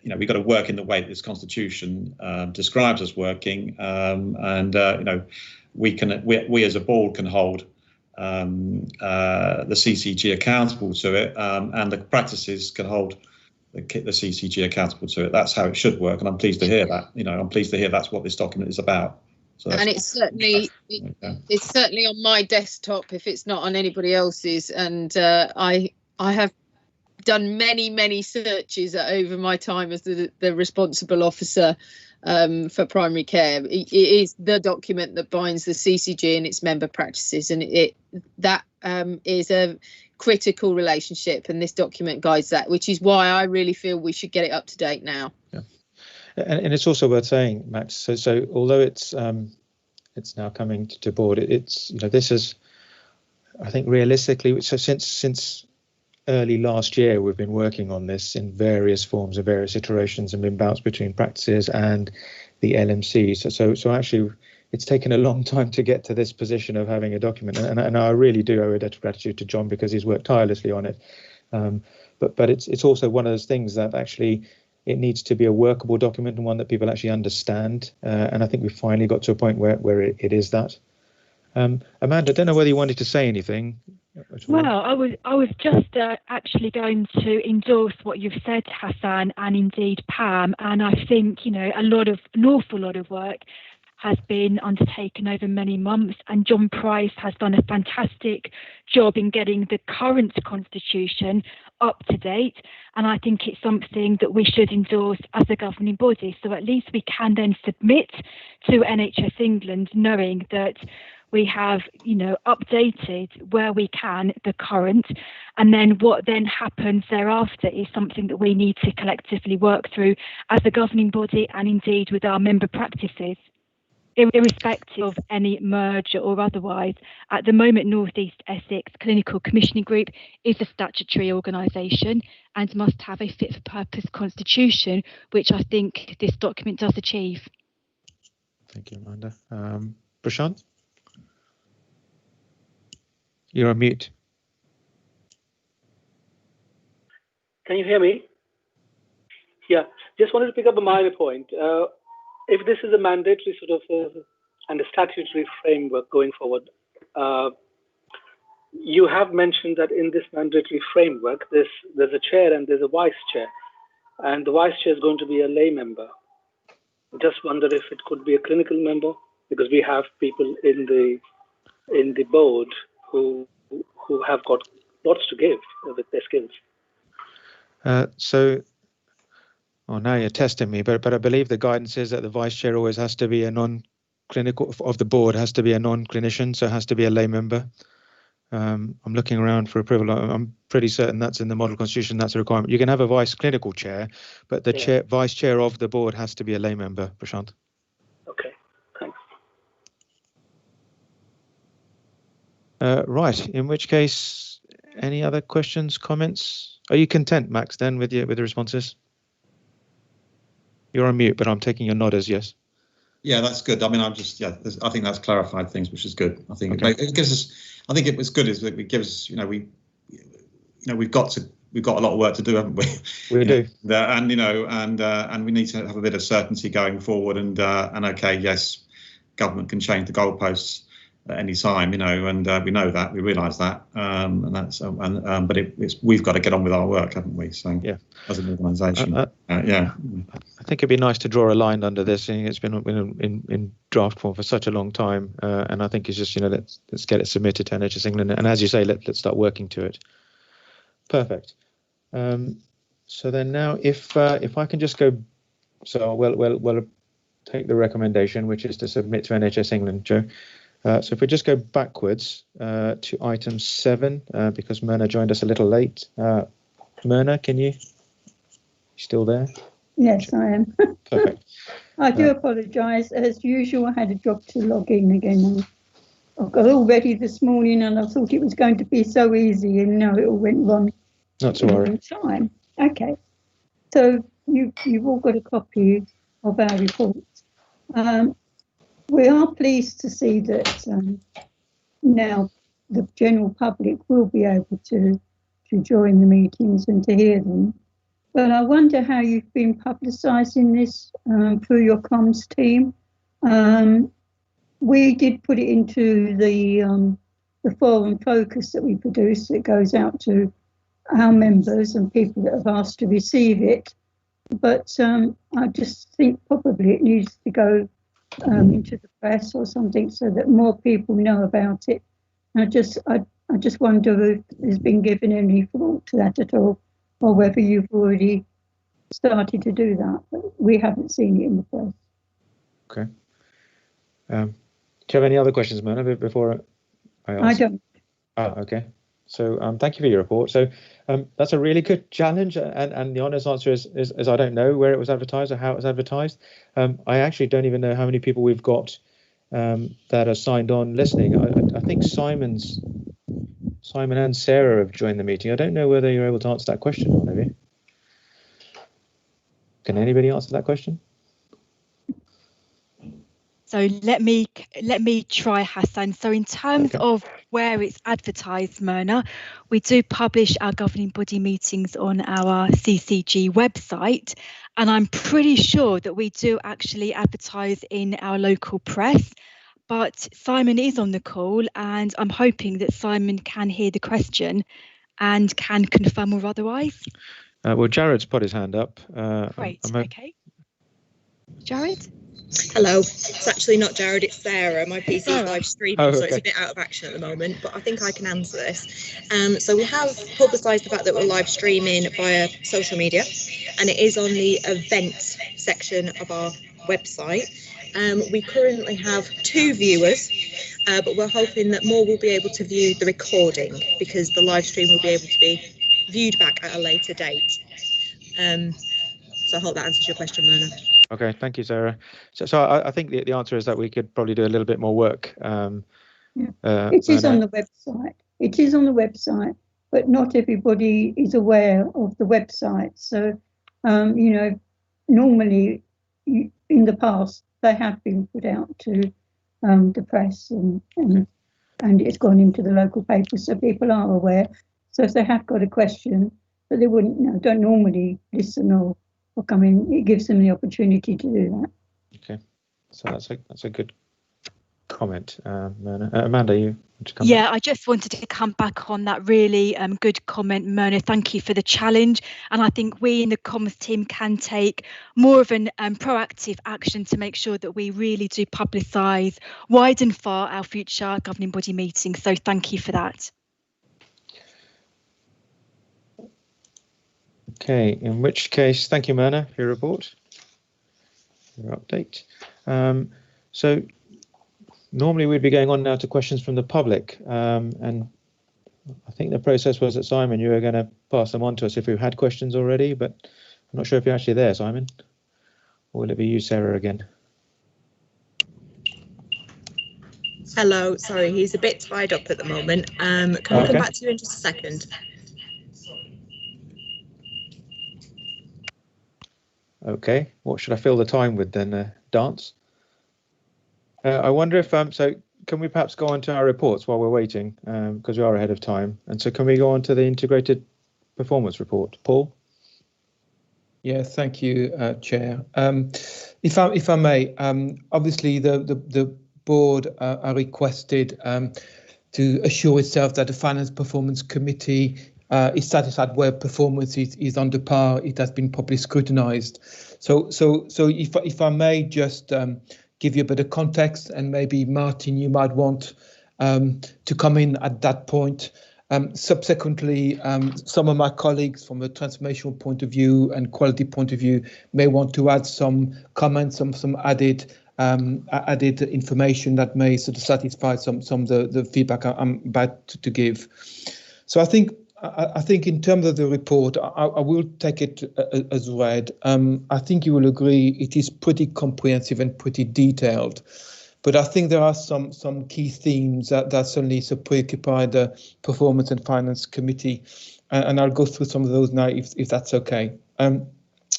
We've got to work in the way that this constitution describes us working, and we as a board can hold the CCG accountable to it, and the practices can hold the CCG accountable to it. That's how it should work, and I'm pleased to hear that. I'm pleased to hear that's what this document is about. So and it's certainly on my desktop if it's not on anybody else's, and I have done many searches over my time as the responsible officer for primary care. It is the document that binds the CCG and its member practices, and that is a critical relationship, and this document guides that, which is why I really feel we should get it up to date now. Yeah, and it's also worth saying, Max. So although it's now coming to board, this is, I think, realistically, so since early last year, we've been working on this in various forms and various iterations, and been bounced between practices and the LMC. So actually, it's taken a long time to get to this position of having a document, and I really do owe a debt of gratitude to John, because he's worked tirelessly on it. But it's also one of those things that actually it needs to be a workable document, and one that people actually understand. And I think we've finally got to a point where it is that. Amanda, I don't know whether you wanted to say anything. Well, I was just actually going to endorse what you've said, Hassan, and indeed Pam. And I think an awful lot of work has been undertaken over many months, and John Price has done a fantastic job in getting the current constitution up to date. And I think it's something that we should endorse as a governing body. So at least we can then submit to NHS England, knowing that we have, updated where we can the current, and then what then happens thereafter is something that we need to collectively work through as a governing body, and indeed with our member practices, irrespective of any merger or otherwise. At the moment, North East Essex Clinical Commissioning Group is a statutory organisation and must have a fit for purpose constitution, which I think this document does achieve. Thank you, Amanda. Prashant? You're on mute. Can you hear me? Yeah, just wanted to pick up a minor point. If this is a mandatory sort of and a statutory framework going forward, you have mentioned that in this mandatory framework, there's a chair and there's a vice chair, and the vice chair is going to be a lay member. Just wonder if it could be a clinical member, because we have people in the board who have got lots to give with their skills. Now you're testing me, but I believe the guidance is that the vice chair always has to be a non-clinical of the board, has to be a non-clinician, so it has to be a lay member. I'm looking around for approval. I'm pretty certain that's in the model constitution. That's a requirement. You can have a vice clinical chair, but the vice chair of the board has to be a lay member, Prashant. Okay, thanks. Right. In which case, any other questions, comments? Are you content, Max, then with the responses? You're on mute, but I'm taking your nod as yes. Yeah, that's good. I mean, I think that's clarified things, which is good. I think it gives us. I think it was good is that it gives we've got a lot of work to do, haven't we? We do. And we need to have a bit of certainty going forward. And okay, yes, government can change the goalposts at any time, and we know that, we realise that, and that's but we've got to get on with our work, haven't we? So yeah, as an organisation, yeah. I think it'd be nice to draw a line under this, seeing it's been in draft form for such a long time, and I think it's just let's get it submitted to NHS England, and as you say, let's start working to it. Perfect. So then now, if I can just go, so we'll take the recommendation, which is to submit to NHS England, Joe. So if we just go backwards to item 7, because Myrna joined us a little late. Myrna, you still there? Yes, I am. Perfect. I do apologise. As usual, I had a job to log in again. I got all ready this morning and I thought it was going to be so easy, and now it all went wrong. Not to worry. Time. Okay. So you've all got a copy of our report. We are pleased to see that now the general public will be able to join the meetings and to hear them. But I wonder how you've been publicising this through your comms team. We did put it into the forum focus that we produce. It goes out to our members and people that have asked to receive it. But I just think probably it needs to go into the press or something so that more people know about it. I just wonder if there's been given any thought to that at all, or whether you've already started to do that. But we haven't seen it in the press. Okay. Do you have any other questions, Myrna, before I ask? I don't. Oh, okay. So thank you for your report. So that's a really good challenge, and the honest answer is I don't know where it was advertised or how it was advertised. I actually don't even know how many people we've got that are signed on listening. I think Simon and Sarah have joined the meeting. I don't know whether you're able to answer that question or maybe. Can anybody answer that question? So let me try, Hassan. So in terms of where it's advertised, Myrna, we do publish our governing body meetings on our CCG website, and I'm pretty sure that we do actually advertise in our local press. But Simon is on the call, and I'm hoping that Simon can hear the question and can confirm or otherwise. Well, Jared's put his hand up. Great. Okay. Jared? Hello, it's actually not Jared, it's Sarah. My PC is live streaming, so it's a bit out of action at the moment, but I think I can answer this. So we have publicised the fact that we're live streaming via social media, and it is on the events section of our website. We currently have 2 viewers, but we're hoping that more will be able to view the recording, because the live stream will be able to be viewed back at a later date. So I hope that answers your question, Myrna. Okay, thank you, Sarah. So I think the answer is that we could probably do a little bit more work. It is on the website. It is on the website, but not everybody is aware of the website. So, normally in the past, they have been put out to the press and it's gone into the local papers, so people are aware. So if they have got a question, but they don't normally listen or come in, it gives them the opportunity to do that. Okay, so that's a good comment, Myrna. Amanda, you want to come back? I just wanted to come back on that really good comment, Myrna. Thank you for the challenge, and I think we in the comms team can take more of an proactive action to make sure that we really do publicise wide and far our future governing body meetings. So thank you for that. Okay, in which case, thank you, Myrna, for your report, your update. So normally we'd be going on now to questions from the public, and I think the process was that, Simon, you were going to pass them on to us if we had questions already, but I'm not sure if you're actually there, Simon. Or will it be you, Sarah, again? Hello, sorry, he's a bit tied up at the moment. Can we come back to you in just a second? Okay, what should I fill the time with then, Dance? I wonder if, so can we perhaps go on to our reports while we're waiting, because we are ahead of time. And so can we go on to the integrated performance report? Paul? Yeah, thank you, Chair. If I may, obviously the board are requested to assure itself that the Finance Performance Committee is satisfied where performance is under par. It has been properly scrutinised. So if I may just give you a bit of context, and maybe Martin, you might want to come in at that point. Subsequently, some of my colleagues from a transformational point of view and quality point of view may want to add some comments, some added information that may sort of satisfy some of the feedback I'm about to give. So I think in terms of the report, I will take it as read. I think you will agree it is pretty comprehensive and pretty detailed. But I think there are some key themes that certainly preoccupy the Performance and Finance Committee, and I'll go through some of those now if that's okay.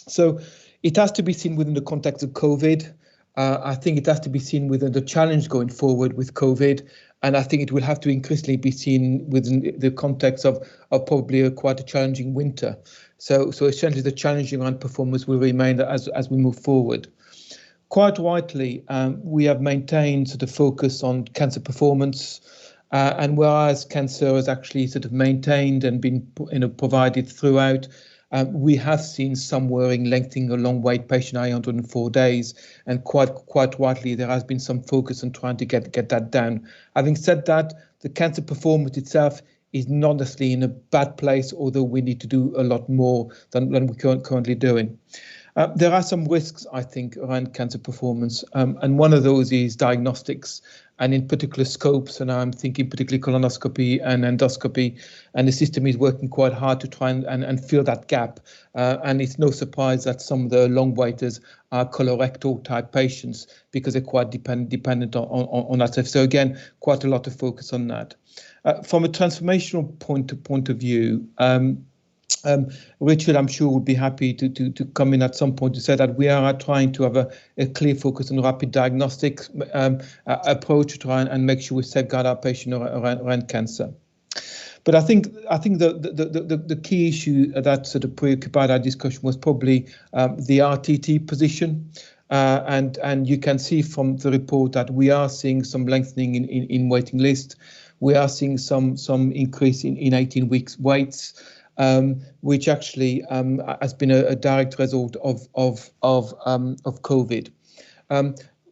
So it has to be seen within the context of COVID. I think it has to be seen within the challenge going forward with COVID, and I think it will have to increasingly be seen within the context of probably quite a challenging winter. So essentially the challenging around performance will remain as we move forward. Quite rightly, we have maintained sort of focus on cancer performance, and whereas cancer has actually sort of maintained and been provided throughout, we have seen some worrying lengthening a long wait patient 104 days, and quite rightly there has been some focus on trying to get that down. Having said that, the cancer performance itself is not necessarily in a bad place, although we need to do a lot more than we're currently doing. There are some risks, I think, around cancer performance, and one of those is diagnostics, and in particular scopes, and I'm thinking particularly colonoscopy and endoscopy, and the system is working quite hard to try and fill that gap, and it's no surprise that some of the long waiters are colorectal type patients because they're quite dependent on that stuff. So again, quite a lot of focus on that. From a transformational point of view, Richard, I'm sure, would be happy to come in at some point to say that we are trying to have a clear focus on rapid diagnostics approach to try and make sure we safeguard our patient around cancer. But I think the key issue that sort of preoccupied our discussion was probably the RTT position. And you can see from the report that we are seeing some lengthening in waiting list. We are seeing some increase in 18 weeks waits. Which actually has been a direct result of COVID.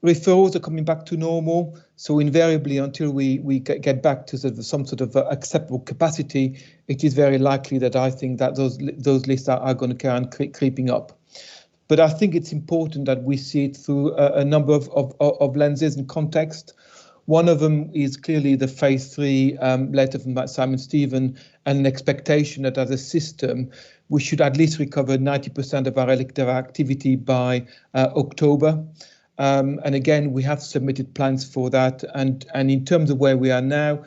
Referrals are coming back to normal, so invariably until we get back to some sort of acceptable capacity, it is very likely that I think that those lists are going to carry on creeping up. But I think it's important that we see it through a number of lenses and context. One of them is clearly the phase 3 letter from Simon Stephen, and an expectation that as a system, we should at least recover 90% of our elective activity by October. And again, we have submitted plans for that. And in terms of where we are now,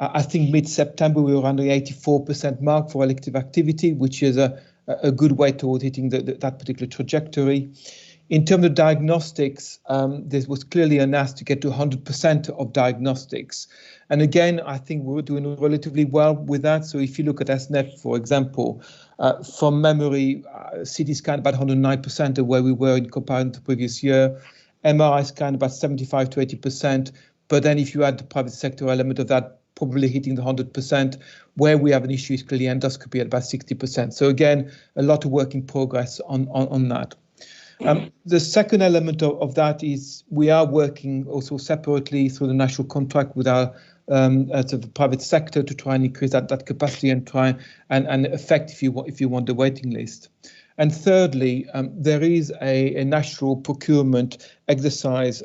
I think mid-September, we were around the 84% mark for elective activity, which is a good way towards hitting that particular trajectory. In terms of diagnostics, there was clearly an ask to get to 100% of diagnostics. And again, I think we're doing relatively well with that. So if you look at SNEP, for example, from memory, CT scan about 109% of where we were in comparison to the previous year. MRI scan about 75 to 80%. But then if you add the private sector element of that, probably hitting the 100%. Where we have an issue is clearly endoscopy at about 60%. So again, a lot of work in progress on that. The second element of that is we are working also separately through the national contract with our sort of private sector to try and increase that capacity and try and affect, if you want, the waiting list. And thirdly, there is a national procurement exercise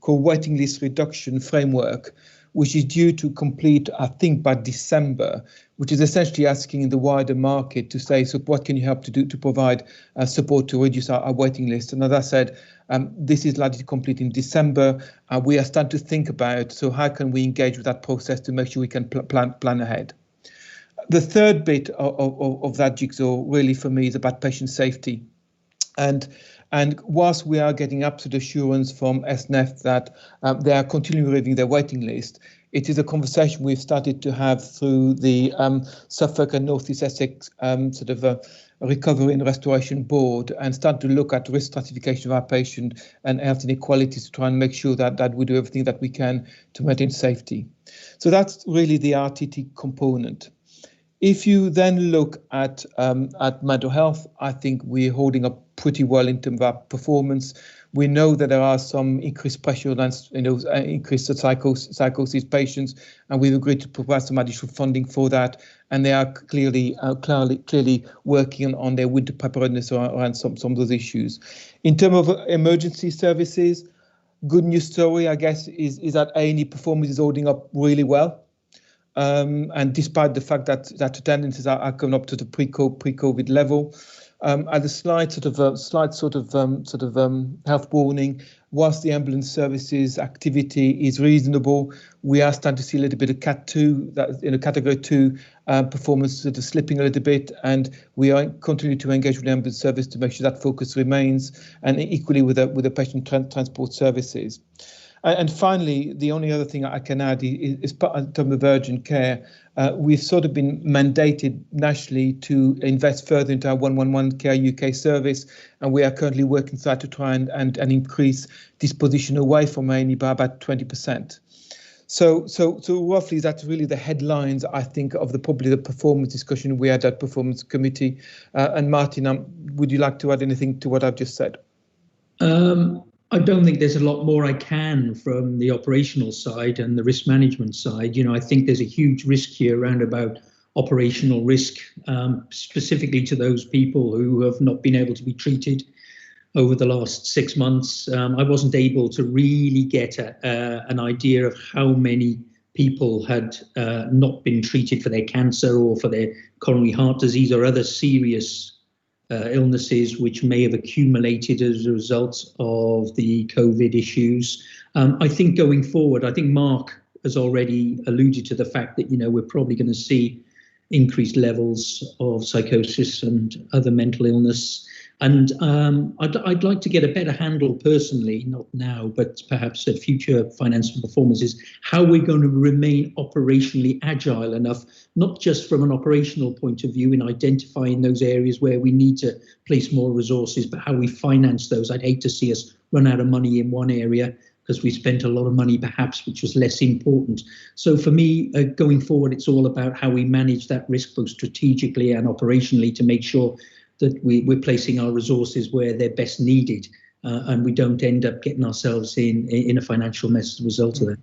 called Waiting List Reduction Framework, which is due to complete, I think, by December, which is essentially asking the wider market to say, so what can you help to do to provide support to reduce our waiting list? And as I said, this is likely to complete in December. We are starting to think about, so how can we engage with that process to make sure we can plan ahead? The third bit of that jigsaw really for me is about patient safety. And whilst we are getting absolute assurance from SNF that they are continually reviewing their waiting list, it is a conversation we've started to have through the Suffolk and North East Essex Recovery and Restoration Board, and start to look at risk stratification of our patient and health inequalities to try and make sure that we do everything that we can to maintain safety. So that's really the RTT component. If you then look at mental health, I think we're holding up pretty well in terms of our performance. We know that there are some increased pressure on, increased psychosis patients, and we've agreed to provide some additional funding for that. And they are clearly working on their winter preparedness around some of those issues. In terms of emergency services, good news story, I guess, is that A&E performance is holding up really well. And despite the fact that attendances are coming up to the pre-COVID level, as a slight health warning, whilst the ambulance services activity is reasonable, we are starting to see a little bit of Cat 2, that in a Category 2 performance sort of slipping a little bit, and we are continuing to engage with the ambulance service to make sure that focus remains, and equally with the patient transport services. And finally, the only other thing I can add is part in terms of urgent care. We've sort of been mandated nationally to invest further into our 111 Care UK service, and we are currently working hard to try and increase disposition away from A&E by about 20%. So roughly that's really the headlines, I think, of probably the performance discussion we had at Performance Committee. And Martin, would you like to add anything to what I've just said? I don't think there's a lot more I can from the operational side and the risk management side. I think there's a huge risk here around about operational risk, specifically to those people who have not been able to be treated over the last 6 months. I wasn't able to really get an idea of how many people had not been treated for their cancer or for their coronary heart disease or other serious illnesses which may have accumulated as a result of the COVID issues. I think going forward, I think Mark has already alluded to the fact that, we're probably going to see increased levels of psychosis and other mental illness. And I'd like to get a better handle personally, not now, but perhaps at future financial performances, how we're going to remain operationally agile enough, not just from an operational point of view in identifying those areas where we need to place more resources, but how we finance those. I'd hate to see us run out of money in one area because we spent a lot of money perhaps which was less important. So for me, going forward, it's all about how we manage that risk both strategically and operationally to make sure that we're placing our resources where they're best needed, and we don't end up getting ourselves in a financial mess as a result of that.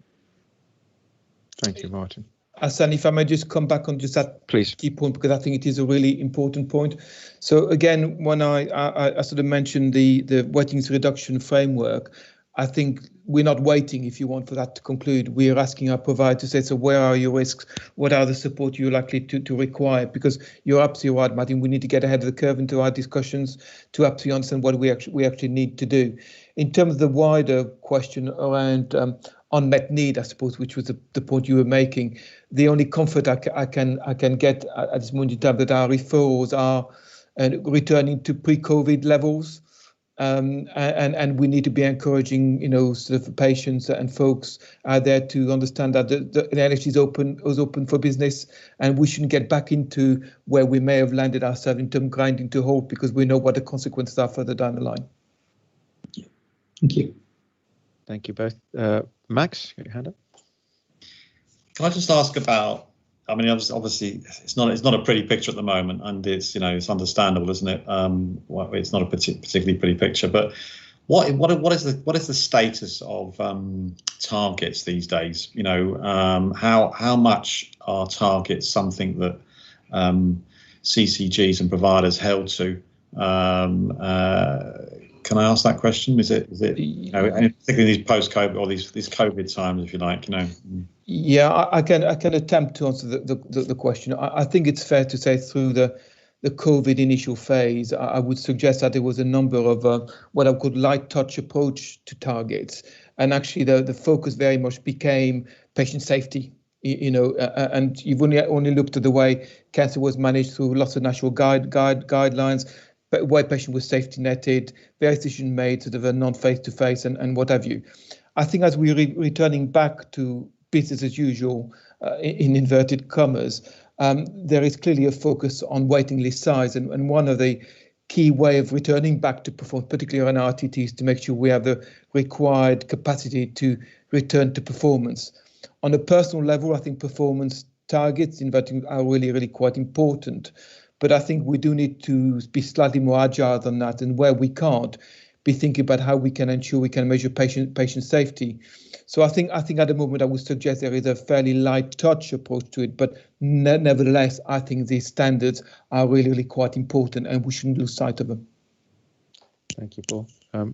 Thank you, Martin. Hassan, if I may just come back on just that Please. Key point, because I think it is a really important point. So again, when I sort of mentioned the waiting reduction framework, I think we're not waiting, if you want, for that to conclude. We are asking our provider to say, so where are your risks? What are the support you're likely to require? Because you're absolutely right, Martin, we need to get ahead of the curve into our discussions to absolutely understand what we actually need to do. In terms of the wider question around unmet need, I suppose, which was the point you were making, the only comfort I can get at this moment in time that our referrals are returning to pre-COVID levels. And we need to be encouraging, sort of patients and folks out there to understand that the NHS is open for business, and we shouldn't get back into where we may have landed ourselves in terms of grinding to halt, because we know what the consequences are further down the line. Thank you. Thank you both. Max, your hand up. Can I just ask about? I mean, obviously, it's not a pretty picture at the moment, and it's it's understandable, isn't it? Well, it's not a particularly pretty picture, but what is the status of targets these days? How much are targets something that CCGs and providers held to? Can I ask that question? Is it particularly these post-COVID or these COVID times, if you like, Yeah, I can attempt to answer the question. I think it's fair to say through the COVID initial phase, I would suggest that there was a number of what I could light touch approach to targets, and actually the focus very much became patient safety. And you've only looked at the way cancer was managed through lots of national guidelines, but where patient was safety netted, various decisions made sort of a non-face-to-face and what have you. I think as we're returning back to business as usual, in inverted commas, there is clearly a focus on waiting list size, and one of the key way of returning back to performance, particularly on RTT, is to make sure we have the required capacity to return to performance. On a personal level, I think performance targets inverting are really quite important, but I think we do need to be slightly more agile than that, and where we can't, be thinking about how we can ensure we can measure patient safety. So I think at the moment I would suggest there is a fairly light touch approach to it, but nevertheless I think these standards are really quite important, and we shouldn't lose sight of them. Thank you, Paul.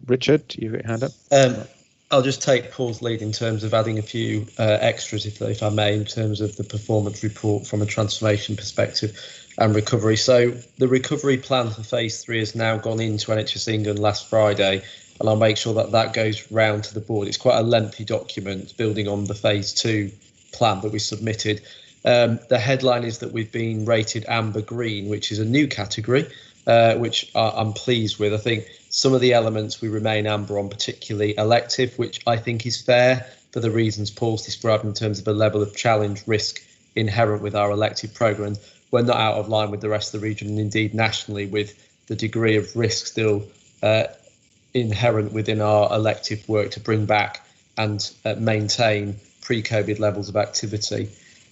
Richard, you got your hand up. I'll just take Paul's lead in terms of adding a few extras, if I may, in terms of the performance report from a transformation perspective and recovery. So the recovery plan for phase 3 has now gone into NHS England last Friday, and I'll make sure that goes round to the board. It's quite a lengthy document building on the phase 2 plan that we submitted. The headline is that we've been rated amber green, which is a new category, which I'm pleased with. I think some of the elements we remain amber on, particularly elective, which I think is fair for the reasons Paul's described in terms of a level of challenge risk inherent with our elective programme. We're not out of line with the rest of the region, and indeed nationally, with the degree of risk still inherent within our elective work to bring back and maintain pre-COVID levels of activity.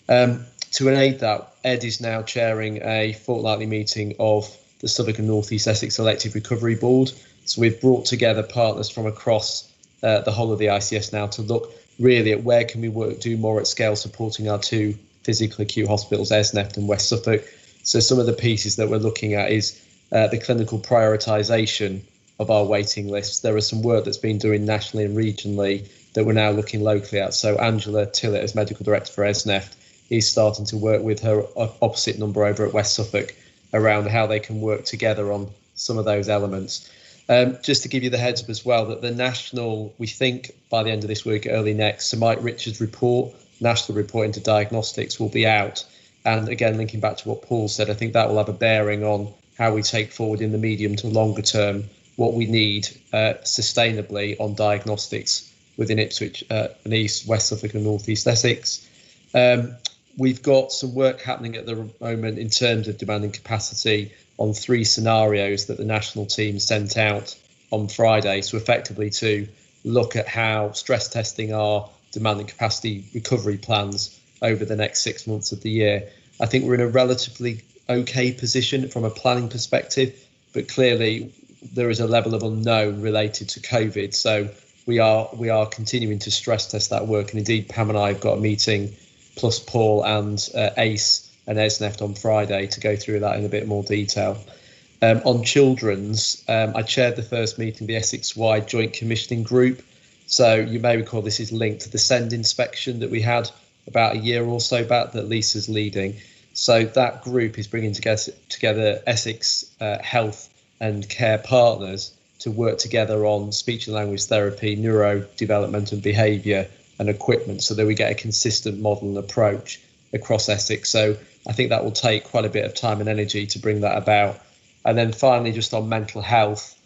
To aid that, Ed is now chairing a fortnightly meeting of the Suffolk and North East Essex Elective Recovery Board. So we've brought together partners from across the whole of the ICS now to look really at where can we do more at scale supporting our two physical acute hospitals, Essex and West Suffolk. So some of the pieces that we're looking at is the clinical prioritisation of our waiting lists. There is some work that's been doing nationally and regionally that we're now looking locally at. So Angela Tillett, as Medical Director for ESNEFT, is starting to work with her opposite number over at West Suffolk around how they can work together on some of those elements. Just to give you the heads up as well, that the national, we think by the end of this week, early next, Sir Mike Richards' report, national report into diagnostics, will be out. And again, linking back to what Paul said, I think that will have a bearing on how we take forward in the medium to longer term what we need sustainably on diagnostics within Ipswich and East, West Suffolk and North East Essex. We've got some work happening at the moment in terms of demand and capacity on 3 scenarios that the national team sent out on Friday. So effectively to look at how stress testing our demand and capacity recovery plans over the next 6 months of the year. I think we're in a relatively okay position from a planning perspective, but clearly there is a level of unknown related to COVID. So we are continuing to stress test that work. And indeed, Pam and I have got a meeting, plus Paul and ACE and ESNEFT on Friday to go through that in a bit more detail. On children's, I chaired the first meeting of the Essex-wide Joint Commissioning Group. So you may recall this is linked to the SEND inspection that we had about a year or so back that Lisa's leading. So that group is bringing together Essex health and care partners to work together on speech and language therapy, neurodevelopment and behaviour and equipment, so that we get a consistent model and approach across Essex. So I think that will take quite a bit of time and energy to bring that about. And then finally, just on mental health,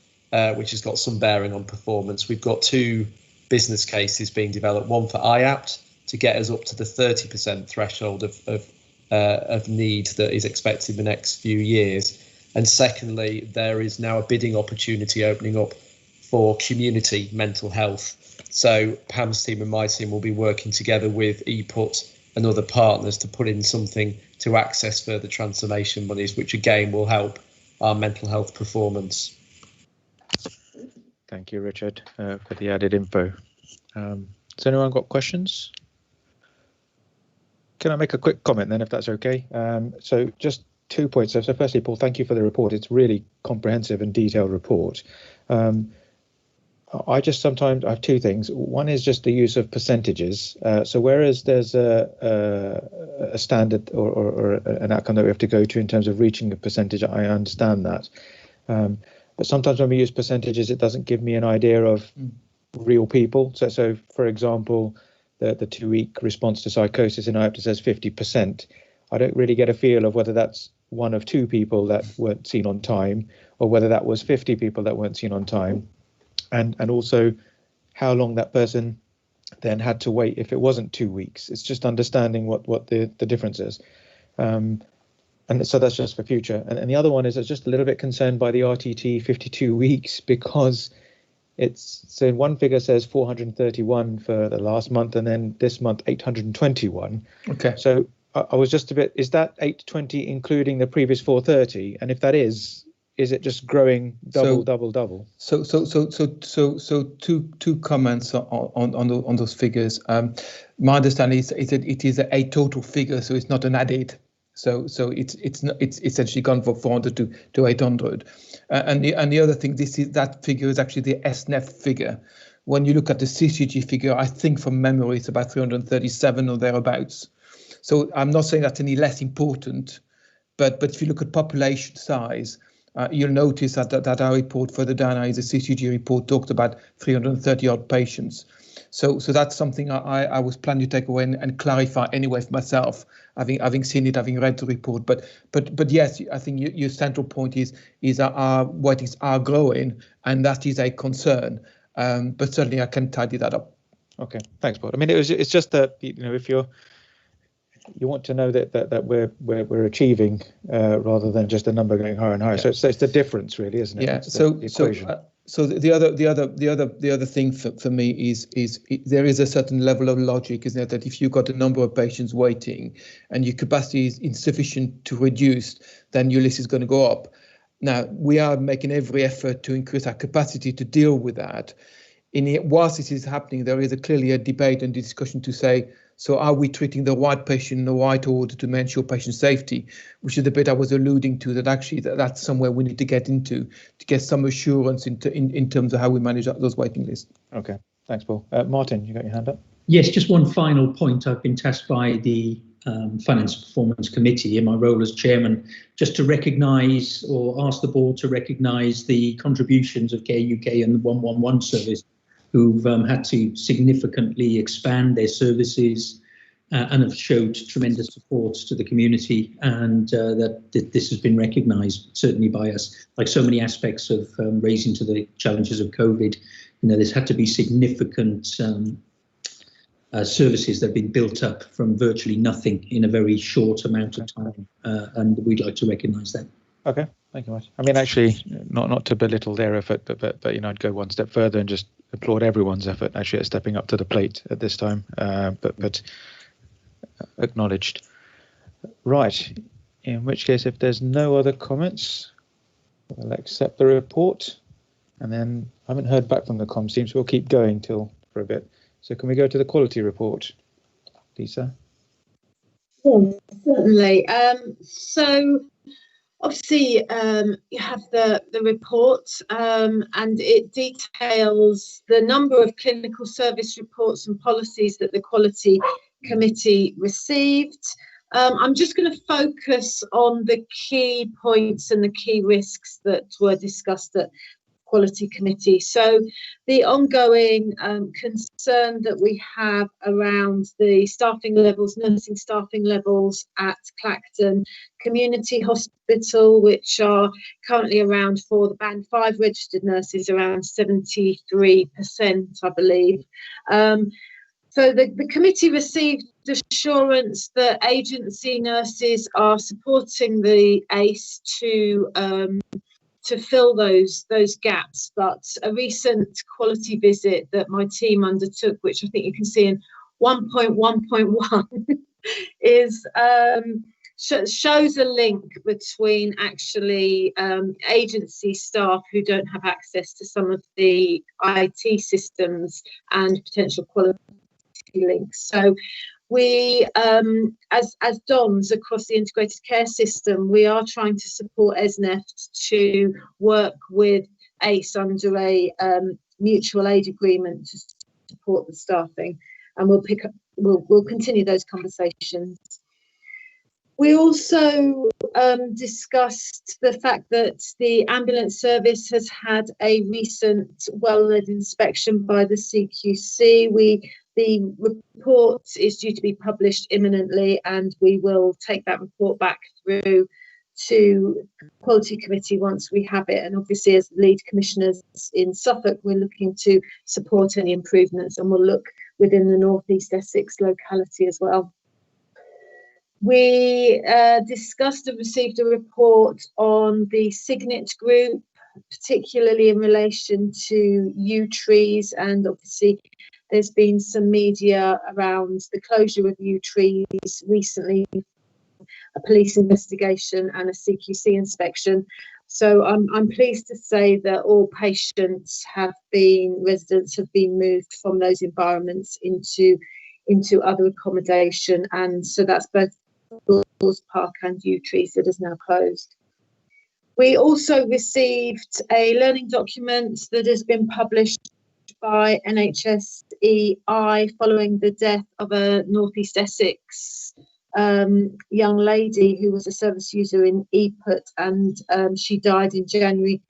which has got some bearing on performance, we've got 2 business cases being developed, one for IAPT to get us up to the 30% threshold of need that is expected in the next few years. And secondly, there is now a bidding opportunity opening up for community mental health. So Pam's team and my team will be working together with ePut and other partners to put in something to access further transformation monies, which again will help our mental health performance. Thank you, Richard, for the added info. Has anyone got questions? Can I make a quick comment then, if that's okay? So just 2 points. So firstly, Paul, thank you for the report. It's really comprehensive and detailed report. I just sometimes I have two things. One is just the use of percentages. So whereas there's a standard or an outcome that we have to go to in terms of reaching a percentage, I understand that. But sometimes when we use percentages, it doesn't give me an idea of real people. So for example, the 2-week response to psychosis in IOPTA says 50%. I don't really get a feel of whether that's 1 of 2 people that weren't seen on time, or whether that was 50 people that weren't seen on time. And also how long that person then had to wait if it wasn't 2 weeks. It's just understanding what the difference is. And so that's just for future. And the other one is I was just a little bit concerned by the RTT 52 weeks, because it's, so one figure says 431 for the last month, and then this month 821. Okay. So I was just a bit, is that 820 including the previous 430? And if that is it just growing double? So two comments on those figures. My understanding is it is a total figure, so it's not an added. So it's essentially gone from 400 to 800. And the other thing, that figure is actually the SNF figure. When you look at the CCG figure, I think from memory it's about 337 or thereabouts. So I'm not saying that's any less important, but if you look at population size, you'll notice that our report further down is a CCG report, talked about 330 odd patients. So that's something I was planning to take away and clarify anyway for myself, having seen it, having read the report. But yes, I think your central point is our weightings are growing, and that is a concern. But certainly I can tidy that up. Okay, thanks, Paul. I mean, it's just that, you know, if you want to know that we're achieving rather than just a number going higher and higher. Yeah. So it's the difference, really, isn't it? Yeah. So the other thing for me is there is a certain level of logic, isn't it? That if you've got a number of patients waiting and your capacity is insufficient to reduce, then your list is going to go up. Now we are making every effort to increase our capacity to deal with that. Whilst this is happening, there is clearly a debate and discussion to say, so are we treating the right patient in the right order to ensure patient safety, which is the bit I was alluding to, that actually that's somewhere we need to get into to get some assurance in terms of how we manage those waiting lists. Okay, thanks, Paul. Martin, you got your hand up? Yes, just one final point. I've been tasked by the Finance Performance Committee in my role as chairman, just to recognise or ask the board to recognise the contributions of Care UK and the 111 service, who've had to significantly expand their services and have showed tremendous support to the community, and that this has been recognised certainly by us. Like so many aspects of raising to the challenges of COVID, you know, there's had to be significant services that have been built up from virtually nothing in a very short amount of time, and we'd like to recognise that. Okay, thank you much. I mean, actually, not to belittle their effort, but you know, I'd go one step further and just applaud everyone's effort actually at stepping up to the plate at this time. But acknowledged. Right. In which case, if there's no other comments, we'll accept the report. And then I haven't heard back from the comms team, so we'll keep going for a bit. So can we go to the quality report, Lisa? Yeah, certainly. So obviously you have the report, and it details the number of clinical service reports and policies that the quality committee received. I'm just going to focus on the key points and the key risks that were discussed at Quality Committee. So the ongoing concern that we have around the staffing levels, nursing staffing levels at Clacton Community Hospital, which are currently around, for the band 5 registered nurses, around 73%, I believe. So the committee received assurance that agency nurses are supporting the ACE to fill those gaps, but a recent quality visit that my team undertook, which I think you can see in 1.1.1, is shows a link between actually agency staff who don't have access to some of the IT systems and potential quality links. So we, as DOMs across the integrated care system, we are trying to support ESNEFT to work with ACE under a mutual aid agreement to support the staffing, and we'll continue those conversations. We also discussed the fact that the ambulance service has had a recent well-led inspection by the CQC. The report is due to be published imminently, and we will take that report back through to the Quality Committee once we have it. And obviously, as lead commissioners in Suffolk, we're looking to support any improvements, and we'll look within the North East Essex locality as well. We discussed and received a report on the Signet Group, particularly in relation to yew trees, and obviously there's been some media around the closure of yew trees recently, a police investigation and a CQC inspection. So I'm pleased to say that all residents have been moved from those environments into other accommodation, and so that's both Bulls Park and yew trees that is now closed. We also received a learning document that has been published by NHSEI following the death of a North East Essex young lady who was a service user in EPUT, and she died in January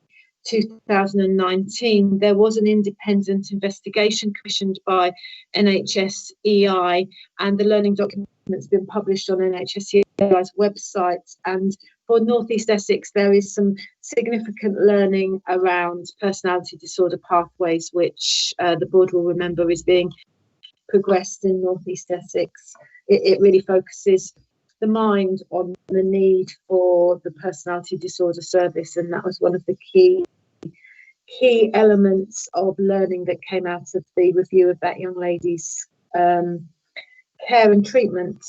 2019. There was an independent investigation commissioned by NHSEI, and the learning document's been published on NHSEI's website. And for North East Essex, there is some significant learning around personality disorder pathways, which the board will remember is being progressed in North East Essex. It really focuses the mind on the need for the personality disorder service, and that was one of the key elements of learning that came out of the review of that young lady's care and treatment.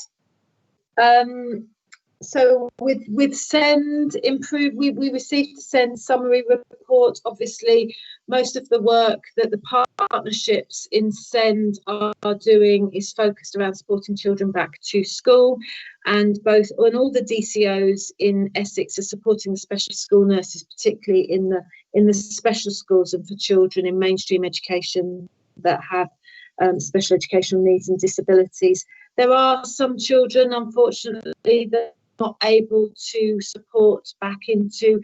So with SEND improve, we received the SEND summary report. Obviously, most of the work that the partnerships in SEND are doing is focused around supporting children back to school, and all the DCOs in Essex are supporting the special school nurses, particularly in the special schools and for children in mainstream education that have special educational needs and disabilities. There are some children, unfortunately, that not able to support back into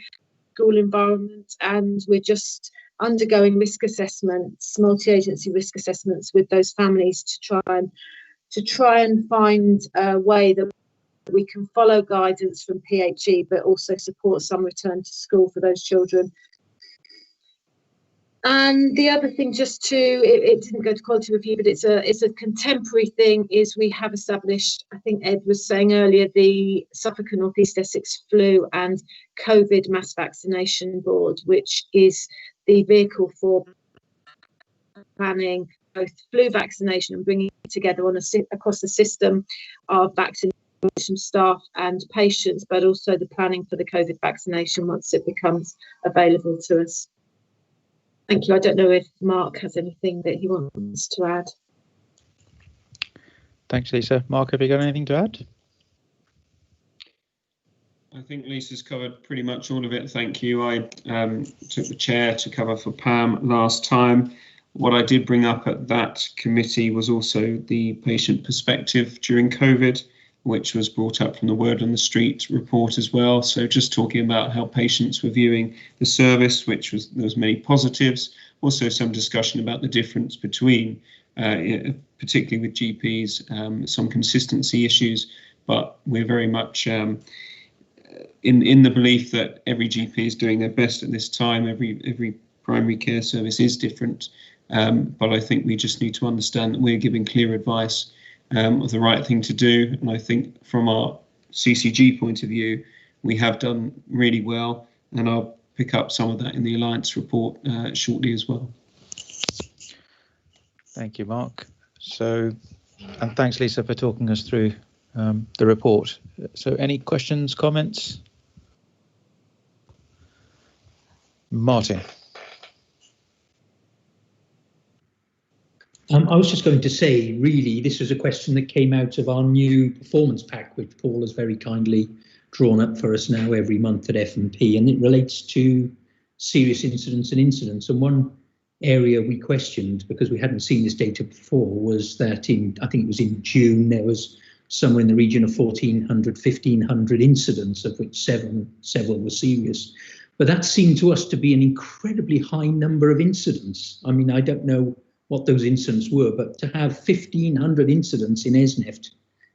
school environment, and we're just undergoing risk assessments, multi-agency risk assessments with those families to try and find a way that we can follow guidance from PHE but also support some return to school for those children. And the other thing, it didn't go to quality review, but it's a contemporary thing, is we have established, I think Ed was saying earlier, the Suffolk and North East Essex Flu and COVID Mass Vaccination Board, which is the vehicle for planning both flu vaccination and bringing it together across the system of vaccination staff and patients, but also the planning for the COVID vaccination once it becomes available to us. Thank you. I don't know if Mark has anything that he wants to add. Thanks, Lisa. Mark, have you got anything to add? I think Lisa's covered pretty much all of it. Thank you. I took the chair to cover for Pam last time. What I did bring up at that committee was also the patient perspective during COVID, which was brought up from the Word on the Street report as well. So just talking about how patients were viewing the service, there was many positives. Also some discussion about the difference between, particularly with GPs, some consistency issues, but we're very much in the belief that every GP is doing their best at this time. Every primary care service is different, but I think we just need to understand that we're giving clear advice of the right thing to do. And I think from our CCG point of view, we have done really well, and I'll pick up some of that in the Alliance report shortly as well. Thank you, Mark. And thanks, Lisa, for talking us through the report. So any questions, comments? Martin. I was just going to say, really, this was a question that came out of our new performance pack, which Paul has very kindly drawn up for us now every month at F&P, and it relates to serious incidents and incidents. And one area we questioned, because we hadn't seen this data before, was that I think it was in June, there was somewhere in the region of 1,400, 1,500 incidents, of which several were serious. But that seemed to us to be an incredibly high number of incidents. I mean, I don't know what those incidents were, but to have 1,500 incidents in Esneft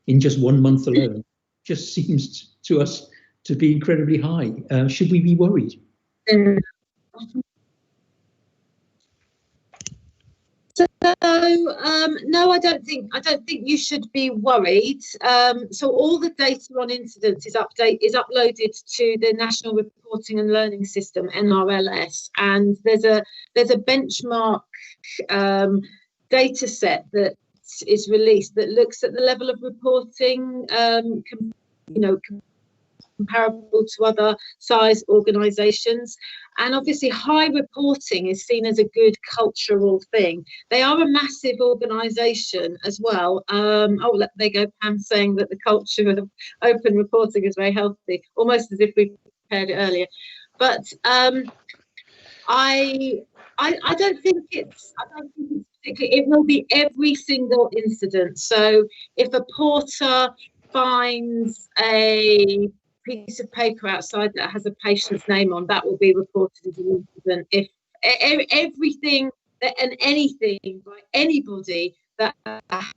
in just 1 month alone just seems to us to be incredibly high. Should we be worried? So no, I don't think you should be worried. So all the data on incidents is uploaded to the National Reporting and Learning System, NRLS, and there's a benchmark data set that is released that looks at the level of reporting, comparable to other size organisations. And obviously high reporting is seen as a good cultural thing. They are a massive organisation as well. Oh, there you go, Pam saying that the culture of open reporting is very healthy, almost as if we prepared it earlier. But I don't think it's particularly, it will be every single incident. So if a porter finds a piece of paper outside that has a patient's name on, that will be reported as an incident. If everything and anything by anybody that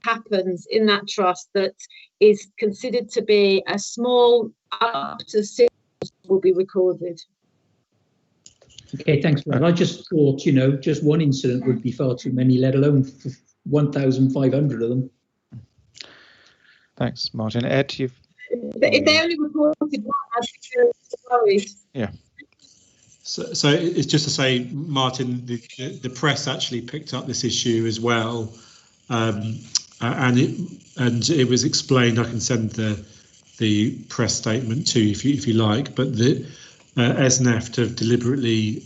happens in that trust that is considered to be a small up to 6 will be recorded. Okay, thanks for that. I just thought, just one incident would be far too many, let alone 1,500 of them. Thanks, Martin. Ed, if they only reported one, I'd be worried. Yeah. So it's just to say, Martin, the press actually picked up this issue as well, and it was explained. I can send the press statement to you if you like, but the Esneft have deliberately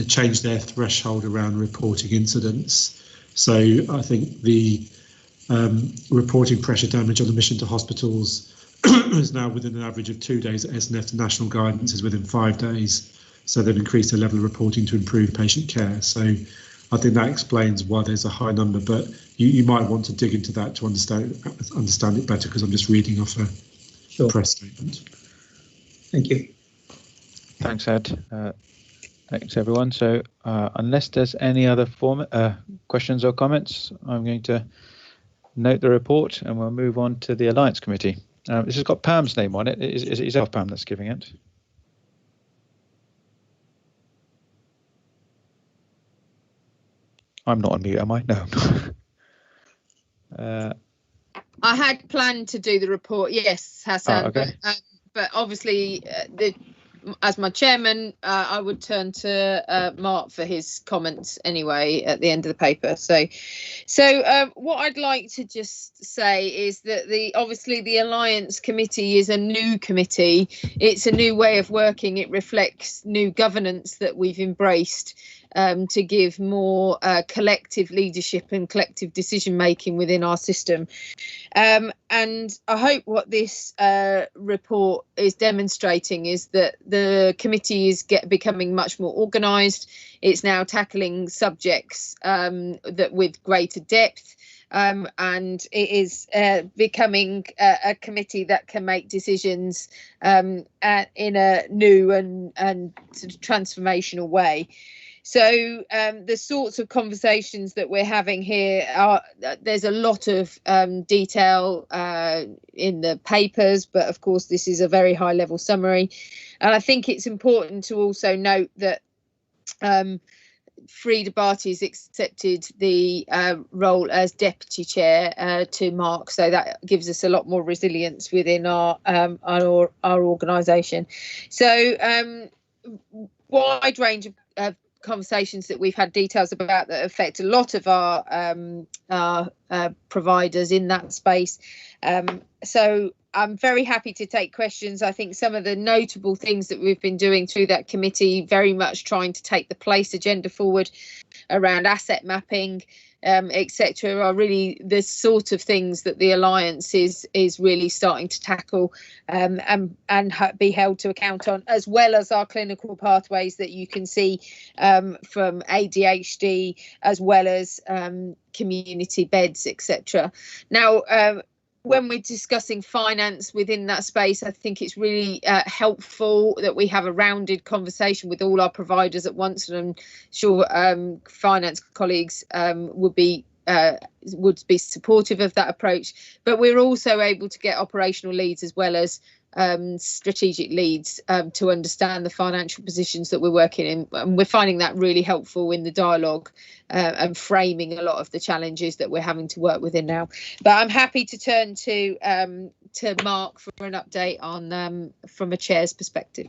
changed their threshold around reporting incidents. So I think the reporting pressure damage on admission to hospitals is now within an average of 2 days. Esneft national guidance is within 5 days. So they've increased their level of reporting to improve patient care. So I think that explains why there's a high number, but you might want to dig into that to understand it better, because I'm just reading off a press statement. Thank you. Thanks, Ed. Thanks, everyone. So unless there's any other questions or comments, I'm going to note the report and we'll move on to the Alliance Committee. This has got Pam's name on it. Is it yourself, Pam, that's giving it? I'm not on mute, am I? No. I had planned to do the report, yes, Hassan, okay. but obviously, as my chairman, I would turn to Mark for his comments anyway at the end of the paper. So what I'd like to just say is that obviously the Alliance Committee is a new committee. It's a new way of working. It reflects new governance that we've embraced to give more collective leadership and collective decision making within our system. And I hope what this report is demonstrating is that the committee is becoming much more organised. It's now tackling subjects that with greater depth. And it is becoming a committee that can make decisions in a new and sort of transformational way. So the sorts of conversations that we're having here there's a lot of detail in the papers, but of course this is a very high level summary. And I think it's important to also note that Frida Barty's accepted the role as deputy chair to Mark, so that gives us a lot more resilience within our organisation. So wide range of conversations that we've had details about that affect a lot of our providers in that space. So I'm very happy to take questions. I think some of the notable things that we've been doing through that committee, very much trying to take the place agenda forward around asset mapping, etc., are really the sort of things that the Alliance is really starting to tackle and be held to account on, as well as our clinical pathways that you can see from ADHD, as well as community beds, etc. Now, when we're discussing finance within that space, I think it's really helpful that we have a rounded conversation with all our providers at once, and I'm sure finance colleagues would be supportive of that approach. But we're also able to get operational leads as well as strategic leads to understand the financial positions that we're working in, and we're finding that really helpful in the dialogue and framing a lot of the challenges that we're having to work within now. But I'm happy to turn to Mark for an update on from a chair's perspective.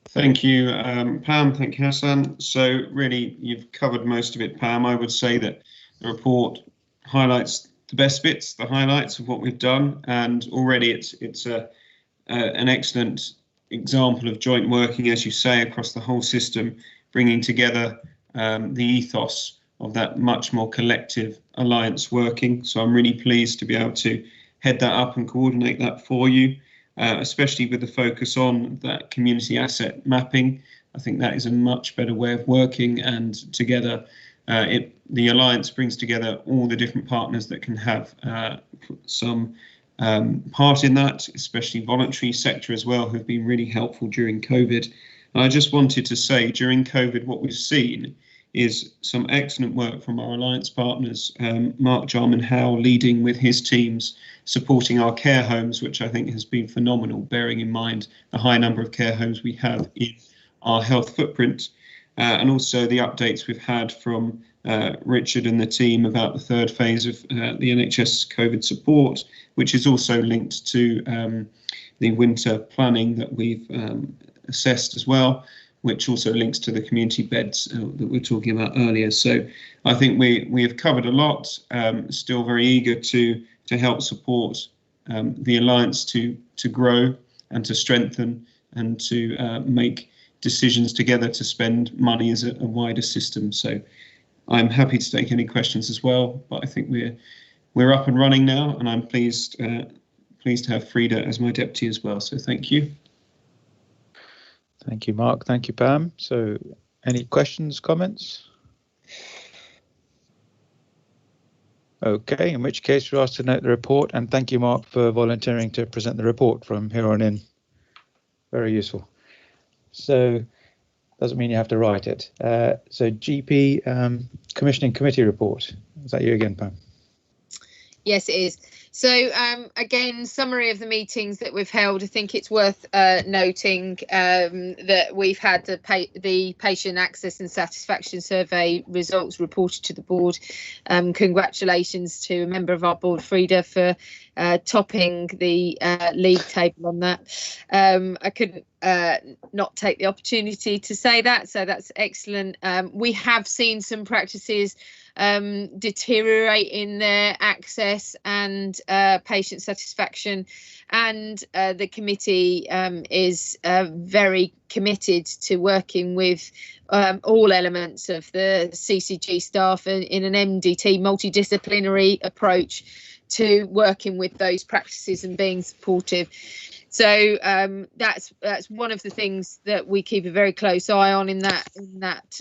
Thank you, Pam. Thank you, Hassan. So really, you've covered most of it, Pam. I would say that the report highlights the best bits, the highlights of what we've done, and already it's an excellent example of joint working, as you say, across the whole system, bringing together the ethos of that much more collective alliance working. So I'm really pleased to be able to head that up and coordinate that for you, especially with the focus on that community asset mapping. I think that is a much better way of working, and together the Alliance brings together all the different partners that can have some part in that, especially voluntary sector as well, who've been really helpful during COVID. And I just wanted to say, during COVID, what we've seen is some excellent work from our Alliance partners, Mark Jarman Howe leading with his teams, supporting our care homes, which I think has been phenomenal, bearing in mind the high number of care homes we have in our health footprint. And also the updates we've had from Richard and the team about the third phase of the NHS COVID support, which is also linked to the winter planning that we've assessed as well, which also links to the community beds that we were talking about earlier. So I think we have covered a lot, still very eager to help support the Alliance to grow and to strengthen and to make decisions together to spend money as a wider system. So I'm happy to take any questions as well, but I think we're up and running now, and I'm pleased to have Frida as my deputy as well. So thank you. Thank you, Mark. Thank you, Pam. So any questions, comments? Okay, in which case we're asked to note the report, and thank you, Mark, for volunteering to present the report from here on in. Very useful. So doesn't mean you have to write it. So GP commissioning committee report. Is that you again, Pam? Yes, it is. So again, summary of the meetings that we've held. I think it's worth noting that we've had the patient access and satisfaction survey results reported to the board. Congratulations to a member of our board, Frida, for topping the league table on that. I couldn't not take the opportunity to say that, so that's excellent. We have seen some practices deteriorate in their access and patient satisfaction, and the committee is very committed to working with all elements of the CCG staff in an MDT multidisciplinary approach to working with those practices and being supportive. So that's one of the things that we keep a very close eye on in that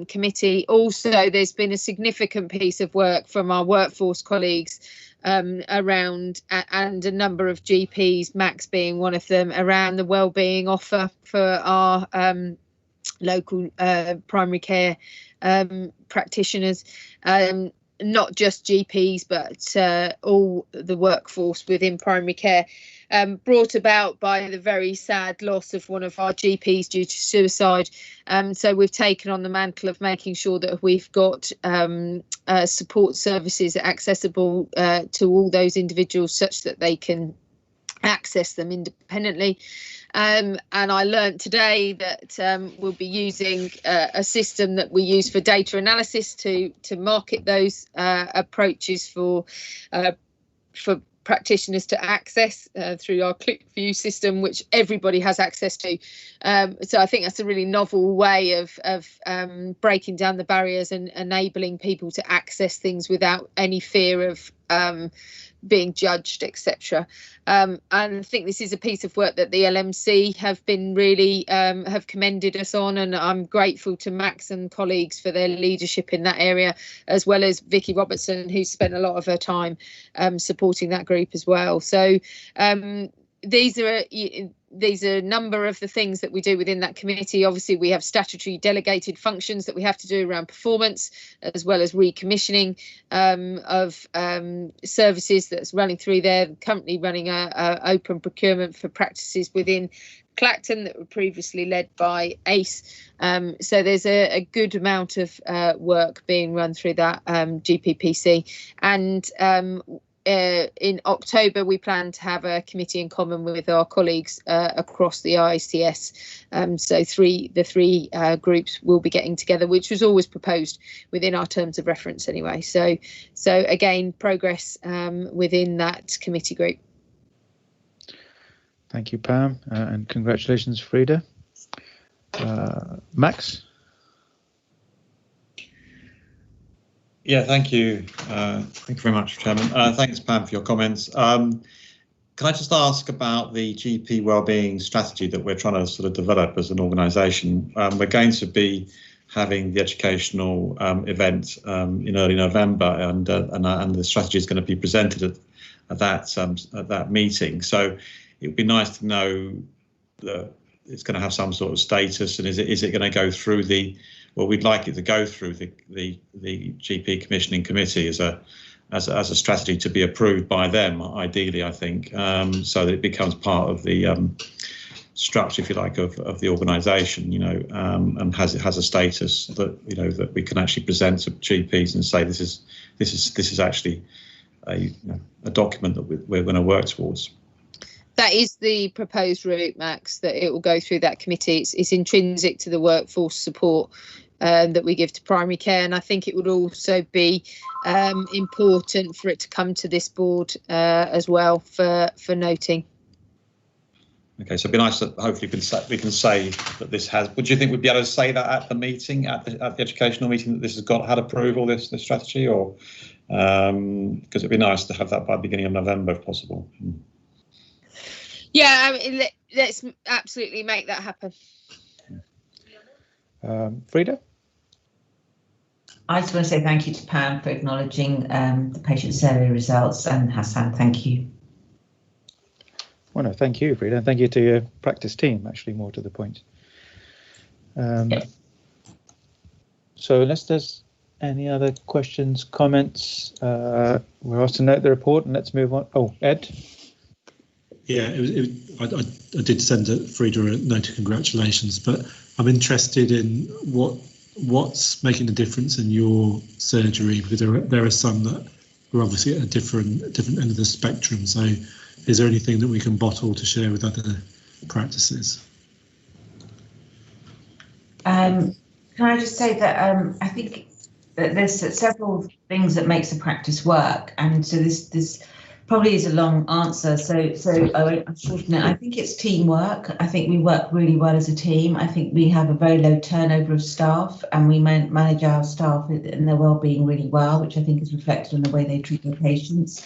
committee. Also, there's been a significant piece of work from our workforce colleagues around, and a number of GPs, Max being one of them, around the wellbeing offer for our local primary care practitioners. Not just GPs, but all the workforce within primary care, brought about by the very sad loss of one of our GPs due to suicide. So we've taken on the mantle of making sure that we've got support services accessible to all those individuals, such that they can access them independently. And I learned today that we'll be using a system that we use for data analysis to market those approaches for practitioners to access through our ClickView system, which everybody has access to. So I think that's a really novel way of breaking down the barriers and enabling people to access things without any fear of being judged, etc. And I think this is a piece of work that the LMC have been really have commended us on, and I'm grateful to Max and colleagues for their leadership in that area, as well as Vicky Robertson, who spent a lot of her time supporting that group as well. So these are a number of the things that we do within that committee. Obviously, we have statutory delegated functions that we have to do around performance, as well as recommissioning of services that's running through there. Currently running a open procurement for practices within Clacton that were previously led by ACE. So there's a good amount of work being run through that GPPC. And in October, we plan to have a committee in common with our colleagues across the ICS. So the three groups will be getting together, which was always proposed within our terms of reference anyway. So again, progress within that committee group. Thank you, Pam, and congratulations, Frida. Max? Yeah, thank you. Thank you very much, Chairman. Thanks, Pam, for your comments. Can I just ask about the GP wellbeing strategy that we're trying to sort of develop as an organisation? We're going to be having the educational event in early November, and the strategy is going to be presented at that meeting. So it would be nice to know that it's going to have some sort of status, and is it going to go through well, we'd like it to go through the GP commissioning committee as a strategy to be approved by them, ideally, I think, so that it becomes part of the structure, if you like, of the organisation, and has a status that that we can actually present to GPs and say this is actually a document that we're going to work towards. That is the proposed route, Max, that it will go through that committee. It's intrinsic to the workforce support that we give to primary care, and I think it would also be important for it to come to this board as well for noting. Okay, so it'd be nice that hopefully we can say that this has. Would you think we'd be able to say that at the meeting, at the educational meeting, that this has had approval, this strategy, or because it'd be nice to have that by the beginning of November if possible. Yeah, I mean, let's absolutely make that happen. Frida? I just want to say thank you to Pam for acknowledging the patient survey results, and Hassan, thank you. Well, no, thank you, Frida, and thank you to your practice team, actually, more to the point. So unless there's any other questions, comments, we're asked to note the report, and let's move on. Oh, Ed? Yeah, I did send Frida a note of congratulations, but I'm interested in what's making a difference in your surgery, because there are some that are obviously at a different end of the spectrum. So is there anything that we can bottle to share with other practices? Can I just say that I think that there's several things that makes the practice work, and so this probably is a long answer, so I won't shorten it. I think it's teamwork. I think we work really well as a team. I think we have a very low turnover of staff, and we manage our staff and their well-being really well, which I think is reflected in the way they treat their patients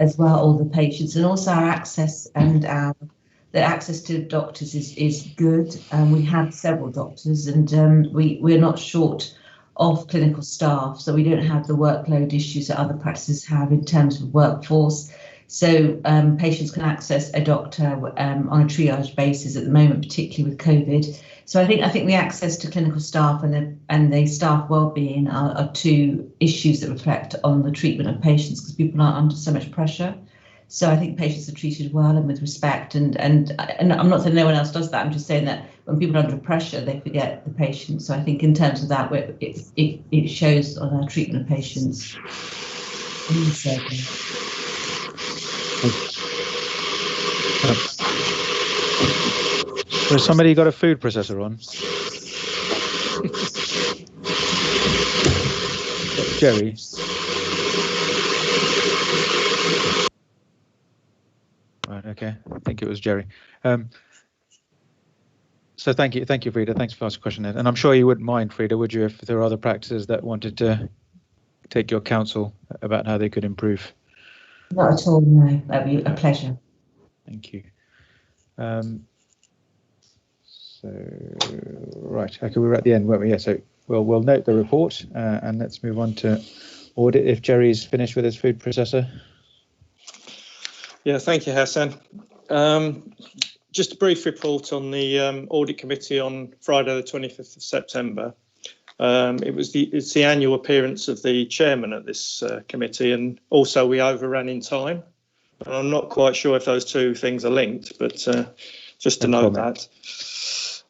as well, all the patients, and also our access and the access to doctors is good. We have several doctors, and we're not short of clinical staff, so we don't have the workload issues that other practices have in terms of workforce. So patients can access a doctor on a triage basis at the moment, particularly with COVID. So I think the access to clinical staff and the staff wellbeing are two issues that reflect on the treatment of patients, because people are under so much pressure. So I think patients are treated well and with respect, and I'm not saying no one else does that. I'm just saying that when people are under pressure, they forget the patient. So I think in terms of that, it shows on our treatment of patients. Has somebody got a food processor on? Jerry. Right. Okay. I think it was Jerry. So thank you, Frida. Thanks for asking the question. And I'm sure you wouldn't mind, Frida, would you, if there are other practices that wanted to take your counsel about how they could improve? Not at all, no. That'd be a pleasure. Thank you. So, right, okay, we were at the end, weren't we? Yeah, so we'll note the report and let's move on to audit if Jerry's finished with his food processor. Yeah, thank you, Hassan. Just a brief report on the audit committee on Friday the 25th of September. It's the annual appearance of the chairman at this committee, and also we overran in time. And I'm not quite sure if those two things are linked, but just to note that.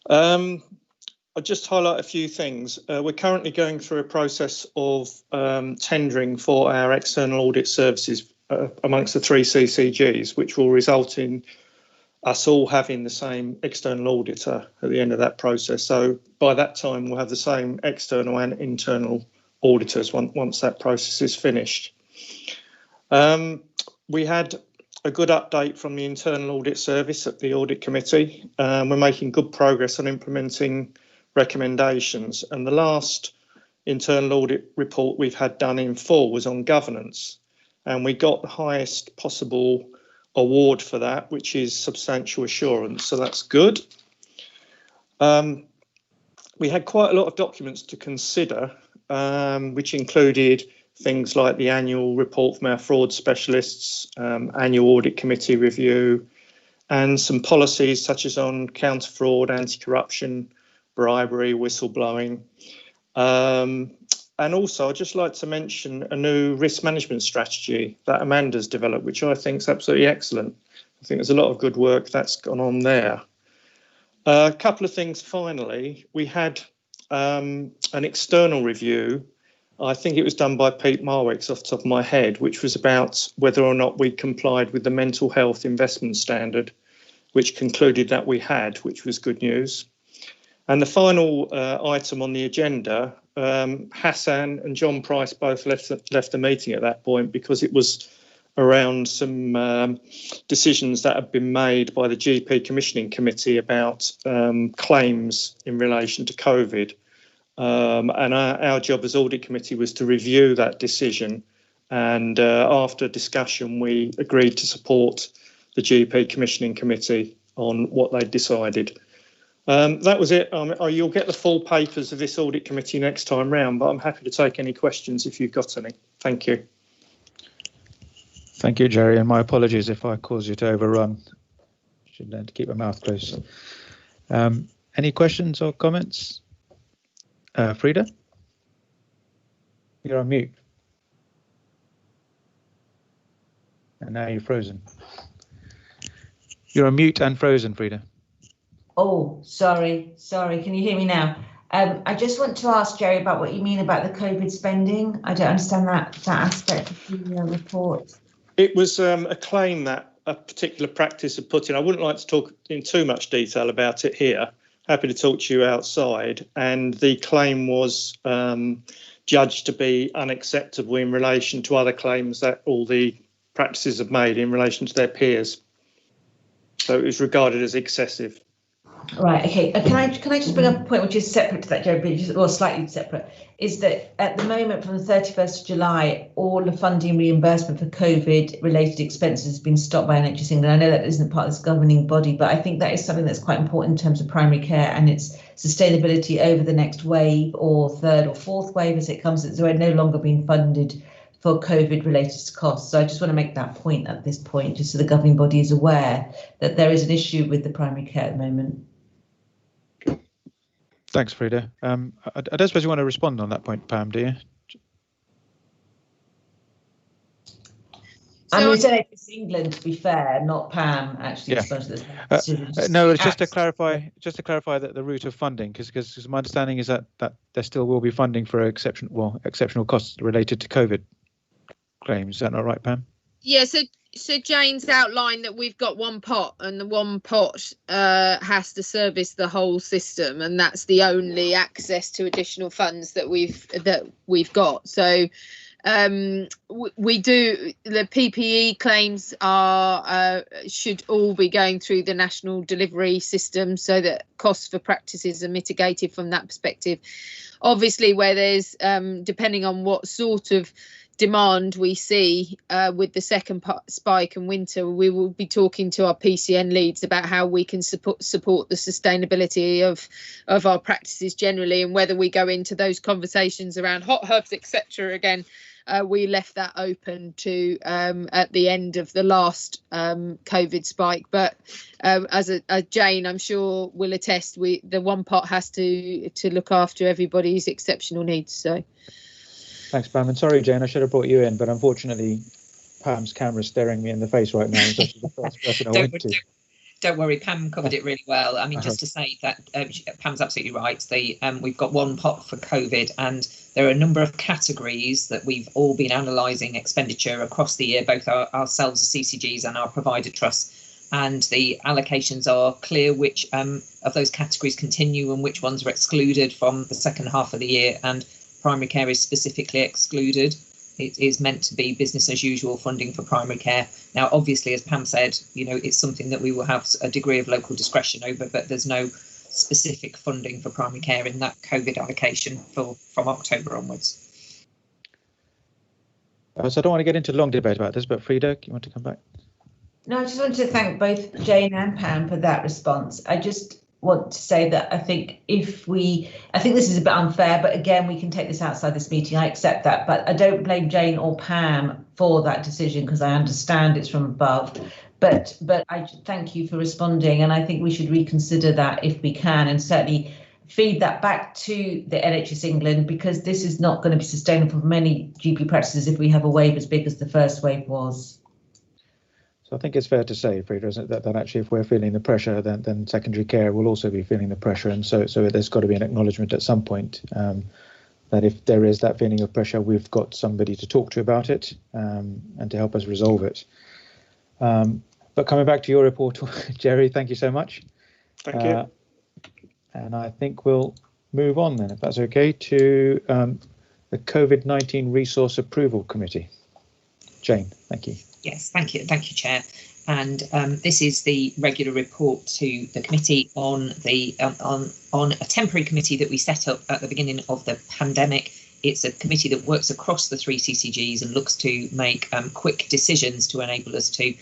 I'll just highlight a few things. We're currently going through a process of tendering for our external audit services amongst the 3 CCGs, which will result in us all having the same external auditor at the end of that process. So by that time, we'll have the same external and internal auditors once that process is finished. We had a good update from the internal audit service at the audit committee. We're making good progress on implementing recommendations, and the last internal audit report we've had done in full was on governance, and we got the highest possible award for that, which is substantial assurance, so that's good. We had quite a lot of documents to consider, which included things like the annual report from our fraud specialists, annual audit committee review, and some policies such as on counter-fraud, anti-corruption, bribery, whistleblowing. And also, I'd just like to mention a new risk management strategy that Amanda's developed, which I think is absolutely excellent. I think there's a lot of good work that's gone on there. A couple of things finally. We had an external review. I think it was done by Pete Marwicks off the top of my head, which was about whether or not we complied with the mental health investment standard, which concluded that we had, which was good news. And the final item on the agenda, Hassan and John Price both left the meeting at that point because it was around some decisions that had been made by the GP Commissioning Committee about claims in relation to COVID. And our job as Audit Committee was to review that decision. And after discussion, we agreed to support the GP Commissioning Committee on what they decided. That was it. You'll get the full papers of this audit committee next time round, but I'm happy to take any questions if you've got any. Thank you. Thank you, Jerry, and my apologies if I caused you to overrun. Should learn to keep my mouth closed. Any questions or comments? Frida? You're on mute. And now you're frozen. You're on mute and frozen, Frida. Oh, sorry. Can you hear me now? I just want to ask Jerry about what you mean about the COVID spending. I don't understand that aspect of the report. It was a claim that a particular practice had put in. I wouldn't like to talk in too much detail about it here. Happy to talk to you outside. And the claim was judged to be unacceptable in relation to other claims that all the practices have made in relation to their peers. So it was regarded as excessive. Right, okay. Can I just bring up a point which is separate to that, Jerry, or slightly separate, is that at the moment from the 31st of July, all the funding reimbursement for COVID-related expenses has been stopped by NHS England. I know that isn't part of this governing body, but I think that is something that's quite important in terms of primary care and its sustainability over the next wave or third or fourth wave as it comes. It's no longer being funded for COVID-related costs. So I just want to make that point at this point, just so the governing body is aware that there is an issue with the primary care at the moment. Thanks, Frida. I don't suppose you want to respond on that point, Pam, do you? I mean, it's England, to be fair, not Pam, actually. Yeah. No, it's just to clarify that the route of funding, because my understanding is that there still will be funding for exceptional costs related to COVID claims. Is that not right, Pam? Yeah, so So Jane's outlined that we've got one pot, and the one pot has to service the whole system, and that's the only access to additional funds that we've got. So we do, the PPE claims are should all be going through the national delivery system, so that costs for practices are mitigated from that perspective. Obviously, where there's depending on what sort of demand we see with the second spike and winter, we will be talking to our PCN leads about how we can support the sustainability of our practices generally, and whether we go into those conversations around hot hubs, etc. Again, we left that open to at the end of the last COVID spike. But as Jane, I'm sure, will attest, the one pot has to look after everybody's exceptional needs. So. Thanks, Pam. And sorry, Jane, I should have brought you in, but unfortunately, Pam's camera's staring me in the face right now. And so she's the first person I went to. Don't worry, Pam covered it really well. I mean, just to say that Pam's absolutely right. We've got one pot for COVID, and there are a number of categories that we've all been analysing expenditure across the year, both ourselves as CCGs and our provider trusts. And the allocations are clear which of those categories continue and which ones are excluded from the second half of the year. And primary care is specifically excluded. It is meant to be business as usual funding for primary care. Now, obviously, as Pam said, it's something that we will have a degree of local discretion over, but there's no specific funding for primary care in that COVID allocation from October onwards. So I don't want to get into a long debate about this, but Frida, you want to come back? No, I just wanted to thank both Jane and Pam for that response. I just want to say that I think this is a bit unfair, but again, we can take this outside this meeting. I accept that, but I don't blame Jane or Pam for that decision, because I understand it's from above. But I thank you for responding, and I think we should reconsider that if we can, and certainly feed that back to the NHS England, because this is not going to be sustainable for many GP practices if we have a wave as big as the first wave was. So I think it's fair to say, Frida, isn't it, that actually if we're feeling the pressure, then secondary care will also be feeling the pressure. And so there's got to be an acknowledgement at some point that if there is that feeling of pressure, we've got somebody to talk to about it and to help us resolve it. But coming back to your report, Jerry, thank you so much. Thank you. And I think we'll move on then, if that's okay, to the COVID-19 Resource Approval Committee. Jane, thank you. Yes, thank you, Chair. And this is the regular report to the committee on a temporary committee that we set up at the beginning of the pandemic. It's a committee that works across the three CCGs and looks to make quick decisions to enable us to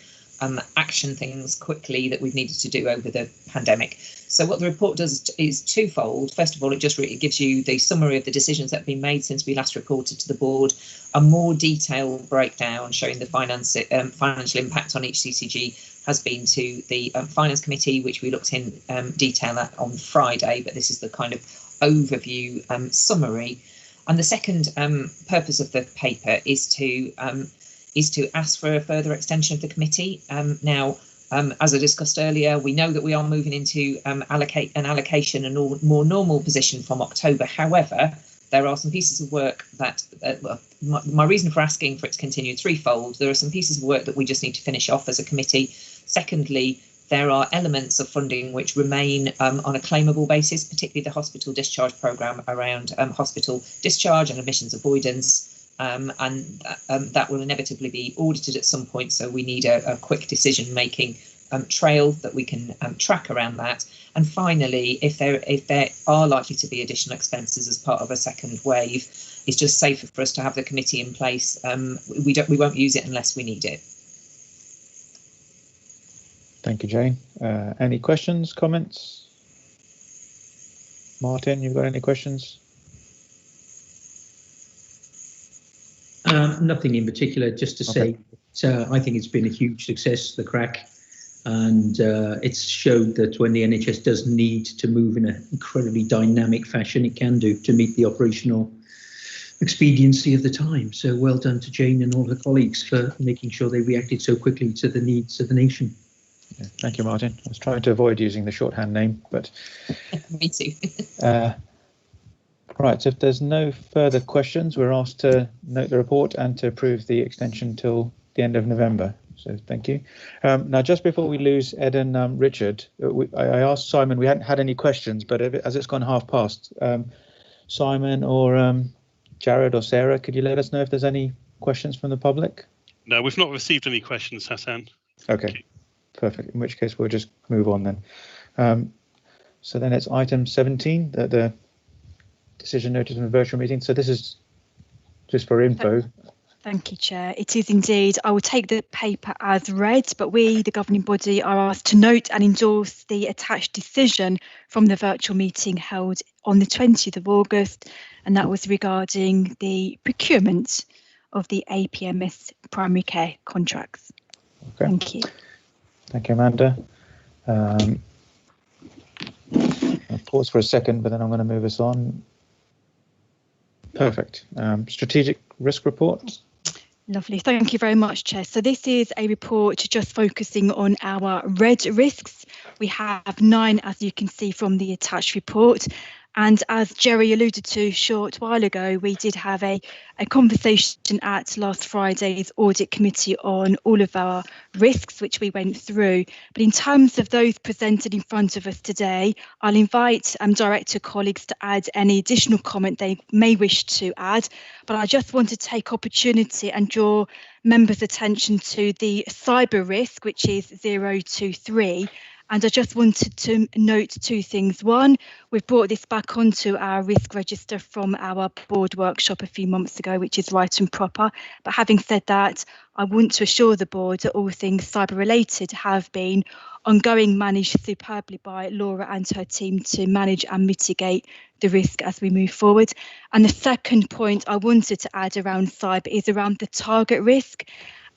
action things quickly that we've needed to do over the pandemic. So what the report does is twofold. First of all, it just really gives you the summary of the decisions that have been made since we last reported to the board, a more detailed breakdown showing the financial impact on each CCG has been to the Finance Committee, which we looked in detail at on Friday, but this is the kind of overview summary. And the second purpose of the paper is to ask for a further extension of the committee. As I discussed earlier, we know that we are moving into an allocation and more normal position from October. However, there are some pieces of work that my reason for asking for it to continue threefold. There are some pieces of work that we just need to finish off as a committee. Secondly, there are elements of funding which remain on a claimable basis, particularly the hospital discharge programme around hospital discharge and admissions avoidance. And that will inevitably be audited at some point, so we need a quick decision-making trail that we can track around that. And finally, if there are likely to be additional expenses as part of a second wave, it's just safer for us to have the committee in place. We won't use it unless we need it. Thank you, Jane. Any questions, comments? Martin, you've got any questions? Nothing in particular, just to say, I think it's been a huge success, the crack, and it's showed that when the NHS does need to move in an incredibly dynamic fashion, it can do to meet the operational expediency of the time. So well done to Jane and all her colleagues for making sure they reacted so quickly to the needs of the nation. Yeah, thank you, Martin. I was trying to avoid using the shorthand name, but me too. Right, so if there's no further questions, we're asked to note the report and to approve the extension till the end of November. So thank you. Now, just before we lose Ed and Richard, I asked Simon, we hadn't had any questions, but as it's gone 5:30, Simon or Jared or Sarah, could you let us know if there's any questions from the public? No, we've not received any questions, Hassan. Okay, perfect. In which case, we'll just move on then. So then it's item 17, the decision notice from a virtual meeting. So this is just for info. Thank you, Chair. It is indeed. I will take the paper as read, but we, the governing body, are asked to note and endorse the attached decision from the virtual meeting held on the 20th of August, and that was regarding the procurement of the APMS primary care contracts. Okay. Thank you. Thank you, Amanda. I'll pause for a second, but then I'm going to move us on. Perfect. Strategic risk report. Lovely. Thank you very much, Chair. So this is a report just focusing on our red risks. We have 9, as you can see from the attached report. And as Jerry alluded to a short while ago, we did have a conversation at last Friday's audit committee on all of our risks, which we went through. But in terms of those presented in front of us today, I'll invite director colleagues to add any additional comment they may wish to add. But I just want to take opportunity and draw members' attention to the cyber risk, which is 023. And I just wanted to note 2 things. One, we've brought this back onto our risk register from our board workshop a few months ago, which is right and proper. But having said that, I want to assure the board that all things cyber related have been ongoing, managed superbly by Laura and her team to manage and mitigate the risk as we move forward. And the second point I wanted to add around cyber is around the target risk.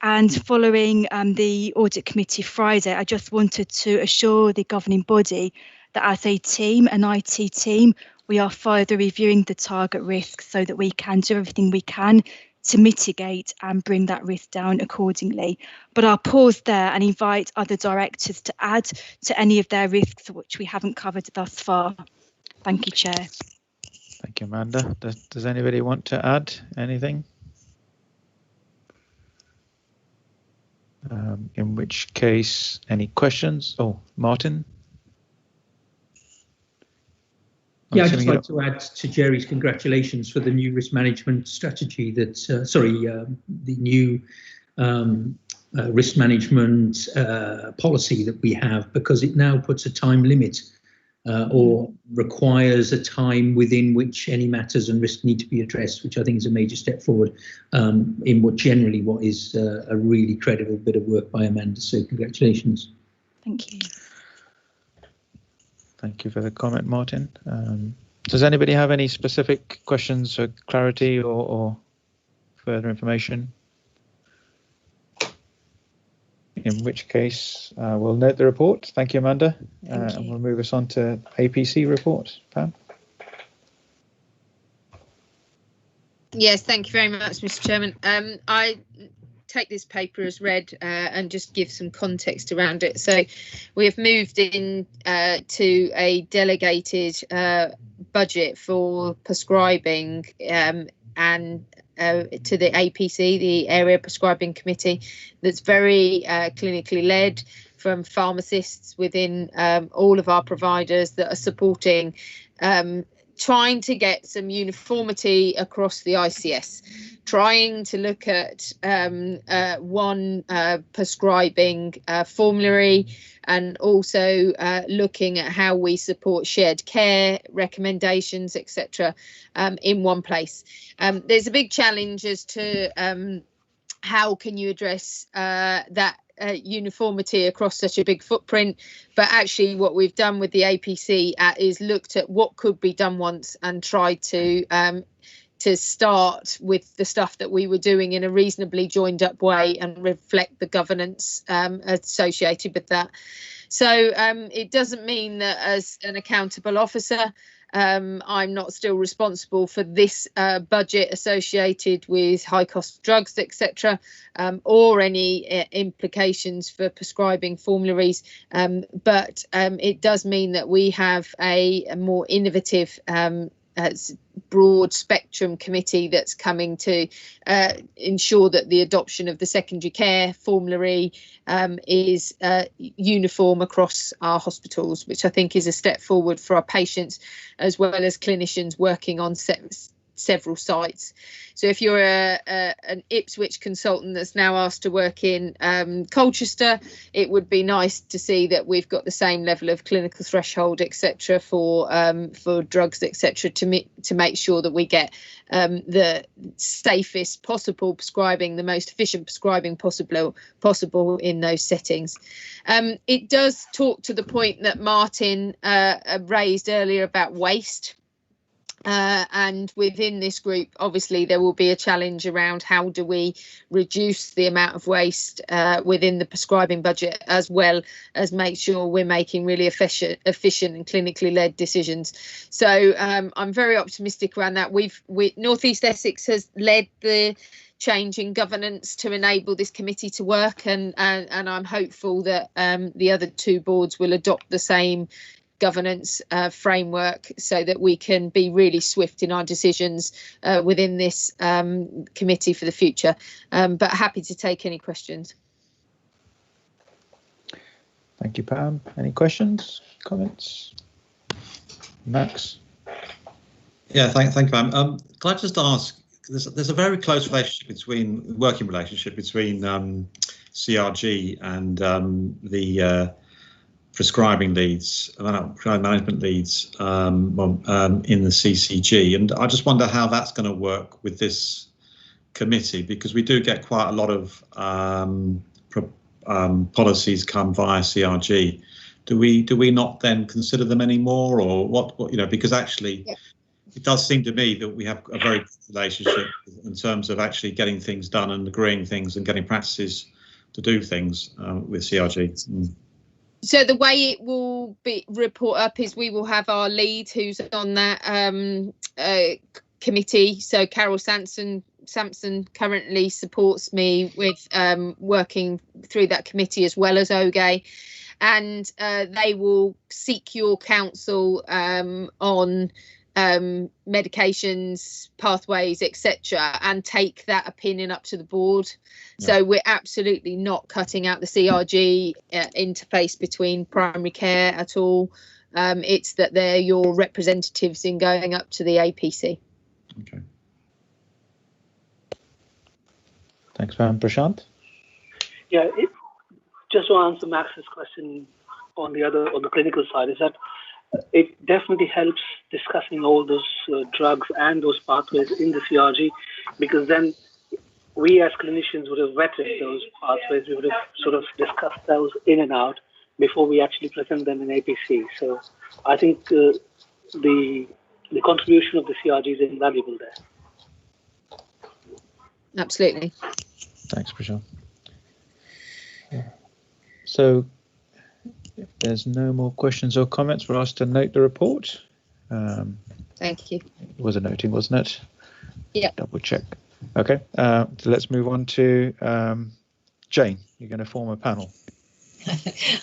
And following the audit committee Friday, I just wanted to assure the governing body that as a team, an IT team, we are further reviewing the target risk so that we can do everything we can to mitigate and bring that risk down accordingly. But I'll pause there and invite other directors to add to any of their risks which we haven't covered thus far. Thank you, Chair. Thank you, Amanda. Does anybody want to add anything? In which case, any questions? Oh, Martin? Yeah, I'd just like to add to Jerry's congratulations for the new risk management strategy that, the new risk management policy that we have, because it now puts a time limit or requires a time within which any matters and risks need to be addressed, which I think is a major step forward in what is a really credible bit of work by Amanda. So congratulations. Thank you. Thank you for the comment, Martin. Does anybody have any specific questions for clarity or further information? In which case, we'll note the report. Thank you, Amanda. And we'll move us on to APC report. Pam? Yes, thank you very much, Mr. Chairman. I take this paper as read and just give some context around it. So we have moved in to a delegated budget for prescribing and to the APC, the Area Prescribing Committee, that's very clinically led, from pharmacists within all of our providers that are supporting trying to get some uniformity across the ICS, trying to look at one prescribing formulary, and also looking at how we support shared care recommendations, etc., in one place. There's a big challenge as to how can you address that uniformity across such a big footprint, but actually what we've done with the APC is looked at what could be done once and tried to start with the stuff that we were doing in a reasonably joined up way and reflect the governance associated with that. So it doesn't mean that as an accountable officer I'm not still responsible for this budget associated with high cost drugs, etc., or any implications for prescribing formularies, but it does mean that we have a more innovative broad spectrum committee that's coming to ensure that the adoption of the secondary care formulary is uniform across our hospitals, which I think is a step forward for our patients as well as clinicians working on several sites. So if you're an Ipswich consultant that's now asked to work in Colchester, it would be nice to see that we've got the same level of clinical threshold, etc., for drugs, etc., to make sure that we get the safest possible prescribing, the most efficient prescribing possible in those settings. It does talk to the point that Martin raised earlier about waste. And within this group, obviously, there will be a challenge around how do we reduce the amount of waste within the prescribing budget, as well as make sure we're making really efficient and clinically led decisions. So I'm very optimistic around that. North East Essex has led the change in governance to enable this committee to work, and I'm hopeful that the other two boards will adopt the same governance framework so that we can be really swift in our decisions within this committee for the future. But happy to take any questions. Thank you, Pam. Any questions, comments? Max? Yeah, thank you, Pam. Can I just ask, there's a very close working relationship between CRG and the prescribing leads, management leads in the CCG, and I just wonder how that's going to work with this committee, because we do get quite a lot of policies come via CRG. Do we not then consider them anymore, or what because actually it does seem to me that we have a very good relationship in terms of actually getting things done and agreeing things and getting practices to do things with CRG. So the way it will be report up is we will have our lead who's on that committee. So Carol Sampson currently supports me with working through that committee, as well as Oge, and they will seek your counsel on medications, pathways, etc., and take that opinion up to the board. So we're absolutely not cutting out the CRG interface between primary care at all. It's that they're your representatives in going up to the APC. Okay. Thanks, Pam. Prashant? Yeah, just to answer Max's question on the clinical side, is that it definitely helps discussing all those drugs and those pathways in the CRG, because then we as clinicians would have vetted those pathways. We would have sort of discussed those in and out before we actually present them in APC. So I think the contribution of the CRG is invaluable there. Absolutely. Thanks, Prashant. So if there's no more questions or comments, we're asked to note the report. Thank you. It was a noting, wasn't it? Yeah. Double check. Okay, so let's move on to Jane. You're going to form a panel.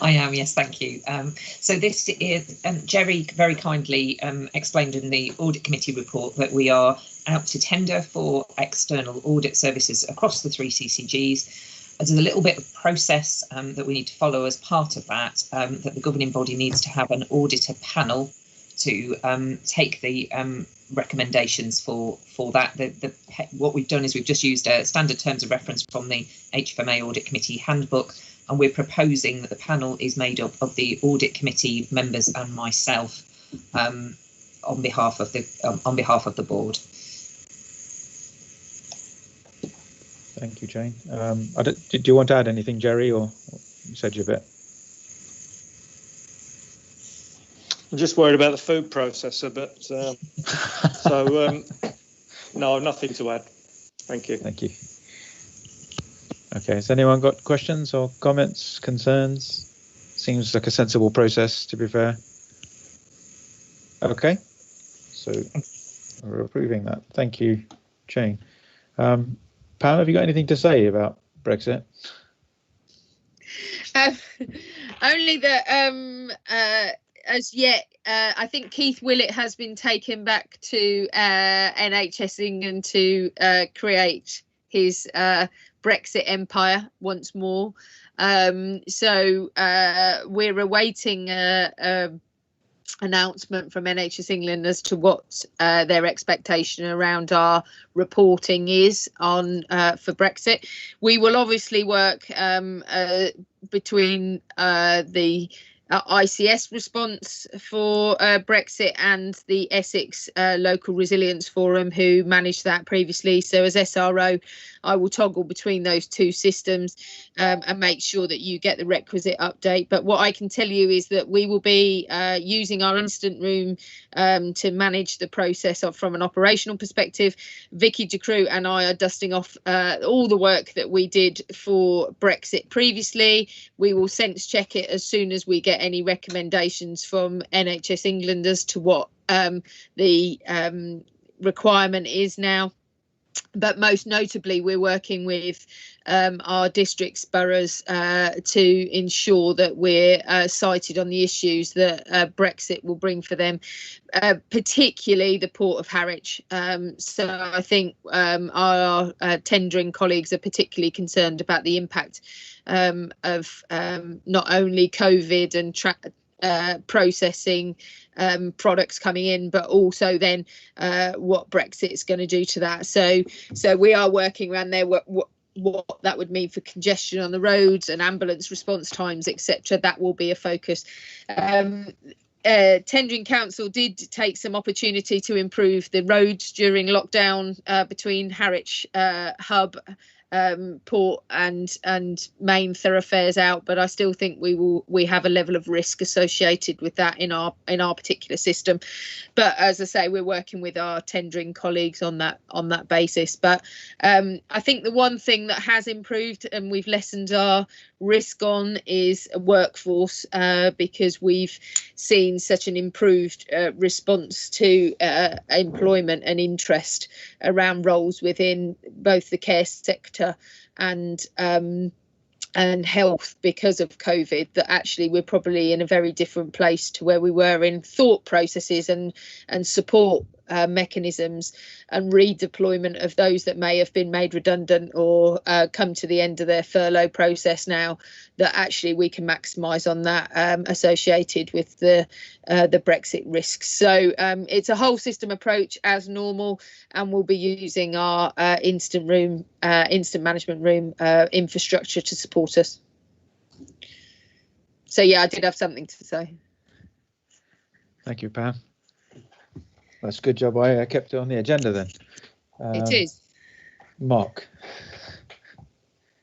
I am, yes, thank you. So this is, Jerry very kindly explained in the audit committee report that we are out to tender for external audit services across the 3 CCGs. There's a little bit of process that we need to follow as part of that, that the governing body needs to have an auditor panel to take the recommendations for that. What we've done is we've just used standard terms of reference from the HFMA Audit Committee handbook, and we're proposing that the panel is made up of the audit committee members and myself on behalf of the board. Thank you, Jane. Do you want to add anything, Jerry, or you said your bit? I'm just worried about the food processor, but no, nothing to add. Thank you. Thank you. Okay, has anyone got questions or comments, concerns? Seems like a sensible process, to be fair. Okay, so we're approving that. Thank you, Jane. Pam, have you got anything to say about Brexit? Only that as yet I think Keith Willett has bin taken back to NHS England to create his Brexit empire once more. So we're awaiting announcement from NHS England as to what their expectation around our reporting is on for Brexit. We will obviously work between the ICS response for Brexit and the Essex Local Resilience Forum, who managed that previously. So as SRO, I will toggle between those two systems and make sure that you get the requisite update. But what I can tell you is that we will be using our instant room to manage the process from an operational perspective. Vicky DeCrue and I are dusting off all the work that we did for Brexit previously. We will sense check it as soon as we get any recommendations from NHS England as to what the requirement is now. But most notably, we're working with our districts, boroughs, to ensure that we're cited on the issues that Brexit will bring for them, particularly the Port of Harwich. So I think our tendering colleagues are particularly concerned about the impact of not only COVID and processing products coming in, but also then what Brexit is going to do to that. So we are working around there what that would mean for congestion on the roads and ambulance response times, etc. That will be a focus. Tendering Council did take some opportunity to improve the roads during lockdown between Harwich hub, port and main thoroughfares out, but I still think we have a level of risk associated with that in our particular system. But as I say, we're working with our tendering colleagues on that basis. But I think the one thing that has improved and we've lessened our risk on is a workforce, because we've seen such an improved response to employment and interest around roles within both the care sector and health because of COVID, that actually we're probably in a very different place to where we were in thought processes and support mechanisms and redeployment of those that may have been made redundant or come to the end of their furlough process now, that actually we can maximise on that associated with the Brexit risks. So it's a whole system approach as normal, and we'll be using our instant management room infrastructure to support us. So yeah, I did have something to say. Thank you, Pam. That's a good job. I kept it on the agenda then. It is. Mark.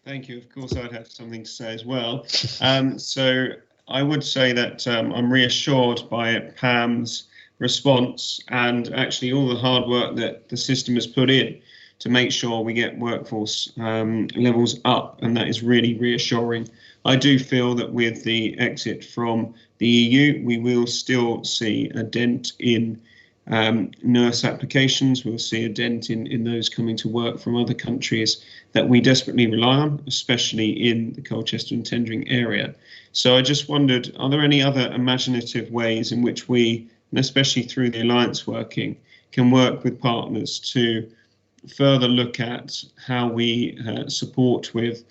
Thank you. Of course, I'd have something to say as well. So I would say that I'm reassured by Pam's response and actually all the hard work that the system has put in to make sure we get workforce levels up, and that is really reassuring. I do feel that with the exit from the EU, we will still see a dent in nurse applications. We'll see a dent in those coming to work from other countries that we desperately rely on, especially in the Colchester and tendering area. So I just wondered, are there any other imaginative ways in which we, and especially through the alliance working, can work with partners to further look at how we support with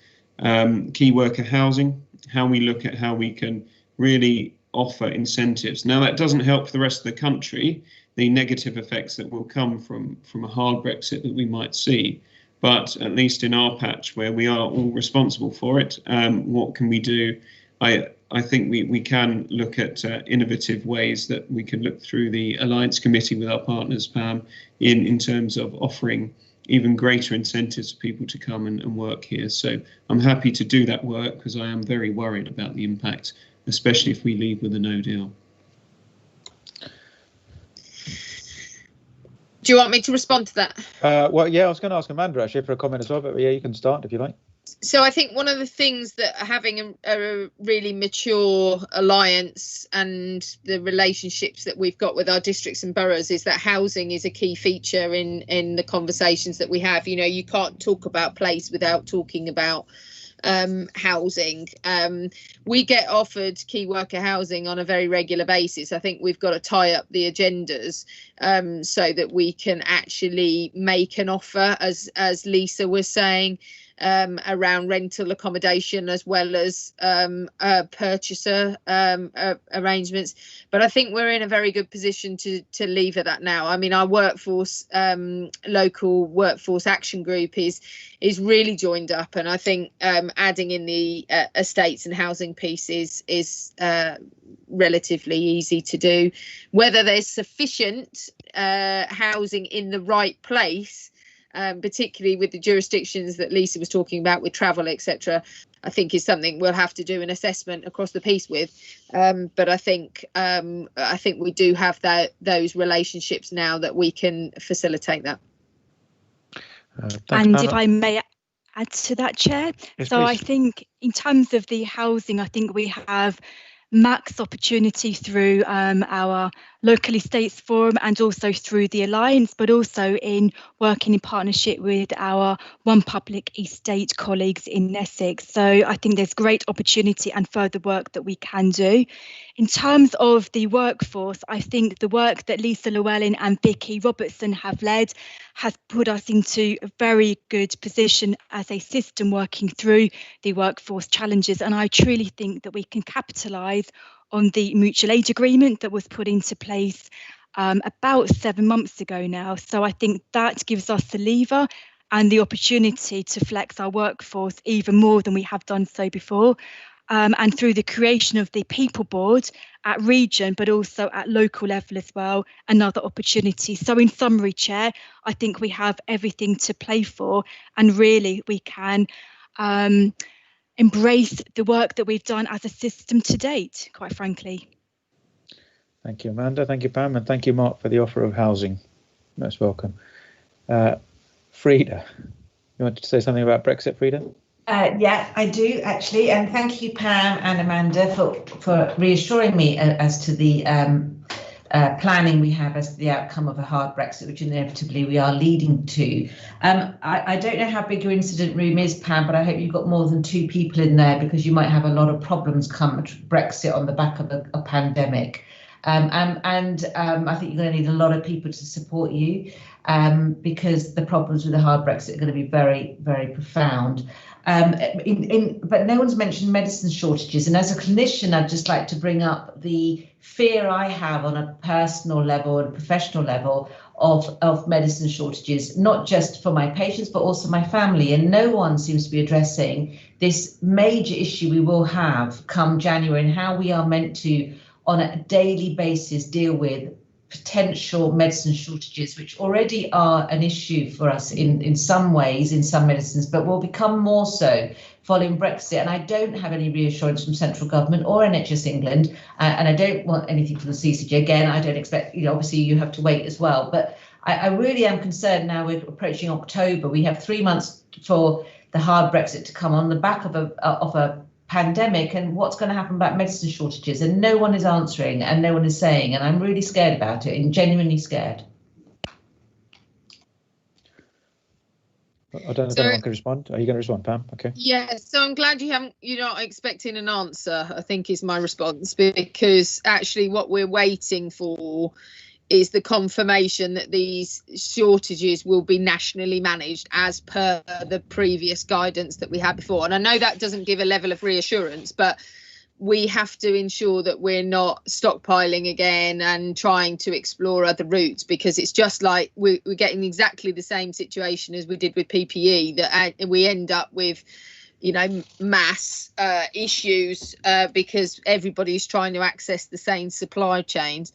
key worker housing, how we look at how we can really offer incentives. Now, that doesn't help the rest of the country, the negative effects that will come from a hard Brexit that we might see. But at least in our patch, where we are all responsible for it, what can we do? I think we can look at innovative ways that we can look through the Alliance Committee with our partners, Pam, in terms of offering even greater incentives for people to come and work here. So I'm happy to do that work because I am very worried about the impact, especially if we leave with a no deal. Do you want me to respond to that? Well, yeah, I was going to ask Amanda actually for a comment as well, but yeah, you can start if you like. So I think one of the things that having a really mature alliance and the relationships that we've got with our districts and boroughs is that housing is a key feature in the conversations that we have. You know, you can't talk about place without talking about housing. We get offered key worker housing on a very regular basis. I think we've got to tie up the agendas so that we can actually make an offer, as Lisa was saying, around rental accommodation as well as purchaser arrangements. But I think we're in a very good position to lever that now. I mean, our workforce, local workforce action group is really joined up, and I think adding in the estates and housing piece is relatively easy to do. Whether there's sufficient housing in the right place, particularly with the jurisdictions that Lisa was talking about with travel, etc., I think is something we'll have to do an assessment across the piece with. But I think we do have those relationships now that we can facilitate that. And if I may add to that, Chair. Yes, so please. I think in terms of the housing, I think we have max opportunity through our local estates forum and also through the Alliance, but also in working in partnership with our One Public Estate colleagues in Essex. So I think there's great opportunity and further work that we can do. In terms of the workforce, I think the work that Lisa Llewellyn and Vicky Robertson have led has put us into a very good position as a system working through the workforce challenges. And I truly think that we can capitalise on the mutual aid agreement that was put into place about 7 months ago now. So I think that gives us the lever and the opportunity to flex our workforce even more than we have done so before. And through the creation of the People Board at region, but also at local level as well, another opportunity. So in summary, Chair, I think we have everything to play for, and really we can embrace the work that we've done as a system to date, quite frankly. Thank you, Amanda. Thank you, Pam. And thank you, Mark, for the offer of housing. Most welcome. Frida, you wanted to say something about Brexit, Frida? Yeah, I do actually, and thank you, Pam and Amanda, for reassuring me as to the planning we have as the outcome of a hard Brexit, which inevitably we are leading to. I don't know how big your incident room is, Pam, but I hope you've got more than 2 people in there, because you might have a lot of problems come Brexit on the back of a pandemic. I think you're going to need a lot of people to support you, because the problems with a hard Brexit are going to be very, very profound. But no one's mentioned medicine shortages, and as a clinician, I'd just like to bring up the fear I have on a personal level and professional level of medicine shortages, not just for my patients, but also my family. And no one seems to be addressing this major issue we will have come January, and how we are meant to, on a daily basis, deal with potential medicine shortages, which already are an issue for us in some ways, in some medicines, but will become more so following Brexit. And I don't have any reassurance from central government or NHS England, and I don't want anything from the CCG. Again, I don't expect, obviously you have to wait as well, but I really am concerned now. We're approaching October. We have 3 months for the hard Brexit to come on the back of a pandemic, and what's going to happen about medicine shortages, and no one is answering and no one is saying, and I'm really scared about it, and genuinely scared. I don't know if anyone can respond. Are you going to respond, Pam? Okay. Yeah, so I'm glad you're not expecting an answer, I think is my response, because actually what we're waiting for is the confirmation that these shortages will be nationally managed as per the previous guidance that we had before. And I know that doesn't give a level of reassurance, but we have to ensure that we're not stockpiling again and trying to explore other routes, because it's just like we're getting exactly the same situation as we did with PPE, that we end up with mass issues because everybody's trying to access the same supply chains.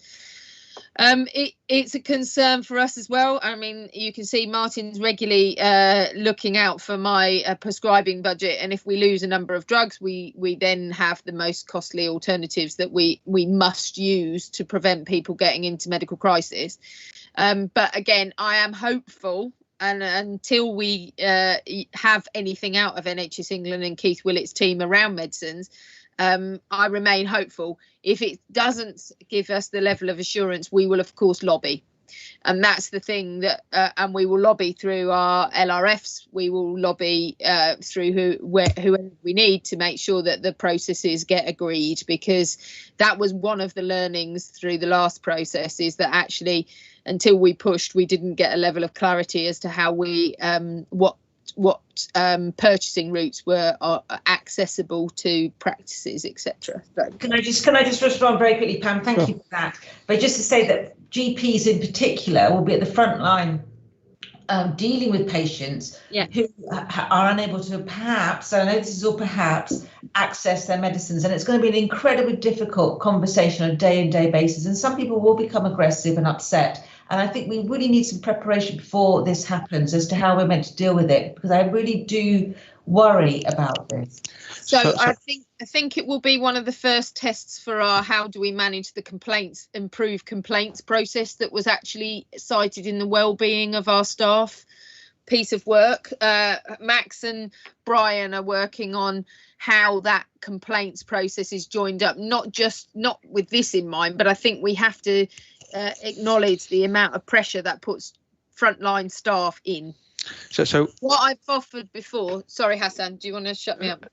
It's a concern for us as well. I mean, you can see Martin's regularly looking out for my prescribing budget, and if we lose a number of drugs, we then have the most costly alternatives that we must use to prevent people getting into medical crisis. But again, I am hopeful, and until we have anything out of NHS England and Keith Willett's team around medicines, I remain hopeful. If it doesn't give us the level of assurance, we will of course lobby And that's the thing that, and we will lobby through our LRFs. We will lobby through whoever we need to make sure that the processes get agreed, because that was one of the learnings through the last process, is that actually until we pushed, we didn't get a level of clarity as to how we what purchasing routes were accessible to practices, etc. Can I just respond very quickly, Pam? Thank you for that. But just to say that GPs in particular will be at the front line dealing with patients who are unable to perhaps, I know this is all perhaps, access their medicines, and it's going to be an incredibly difficult conversation on a day-to-day basis, and some people will become aggressive and upset. And I think we really need some preparation before this happens as to how we're meant to deal with it, because I really do worry about this. So I think it will be one of the first tests for our how do we manage the improve complaints process that was actually cited in the well-being of our staff piece of work. Max and Brian are working on how that complaints process is joined up, not with this in mind, but I think we have to acknowledge the amount of pressure that puts frontline staff in. So what I've offered before, sorry Hassan, do you want to shut me up?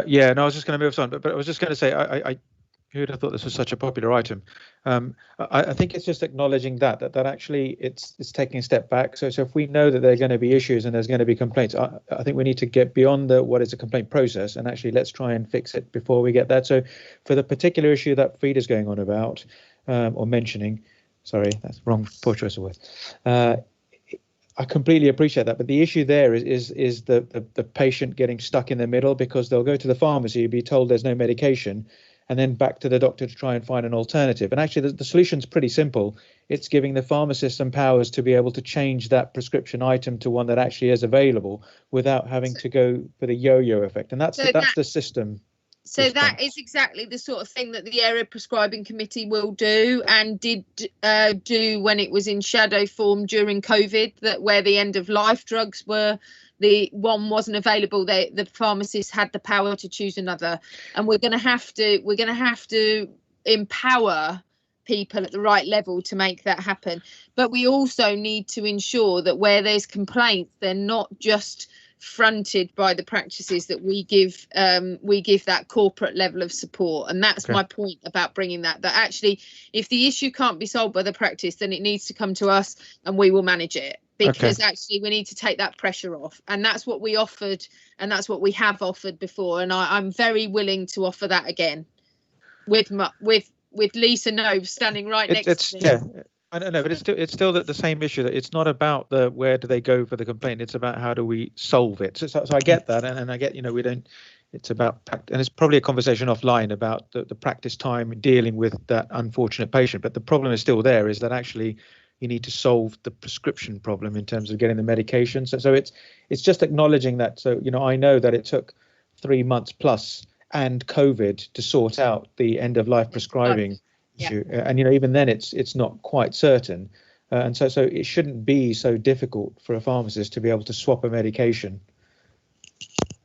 Yeah, no, I was just going to move on, but I was just going to say, I who would have thought this was such a popular item? I think it's just acknowledging that actually it's taking a step back. So if we know that there are going to be issues and there's going to be complaints, I think we need to get beyond what is a complaint process, and actually let's try and fix it before we get that. So for the particular issue that Frida's going on about or mentioning, sorry, that's wrong, poor choice of words. I completely appreciate that, but the issue there is the patient getting stuck in the middle, because they'll go to the pharmacy, be told there's no medication, and then back to the doctor to try and find an alternative. And actually, the solution's pretty simple. It's giving the pharmacist some powers to be able to change that prescription item to one that actually is available without having to go for the yo-yo effect. And that's the system. So that is exactly the sort of thing that the area prescribing committee will do, and did do when it was in shadow form during COVID, that where the end of life drugs were, the one wasn't available, the pharmacist had the power to choose another. And we're going to have to empower people at the right level to make that happen. But we also need to ensure that where there's complaints, they're not just fronted by the practices, that we give that corporate level of support. And that's my point about bringing that actually, if the issue can't be solved by the practice, then it needs to come to us and we will manage it, because actually we need to take that pressure off. And that's what we offered, and that's what we have offered before, and I'm very willing to offer that again with Lisa Nove standing right next to me. Yeah, I don't know, but it's still the same issue, that it's not about the where do they go for the complaint, it's about how do we solve it. So I get that, and I get, we don't, it's about, and it's probably a conversation offline about the practice time dealing with that unfortunate patient. But the problem is still there, is that actually you need to solve the prescription problem in terms of getting the medication. So it's just acknowledging that. So I know that it took 3 months plus and COVID to sort out the end of life prescribing issue, and even then it's not quite certain, and so it shouldn't be so difficult for a pharmacist to be able to swap a medication.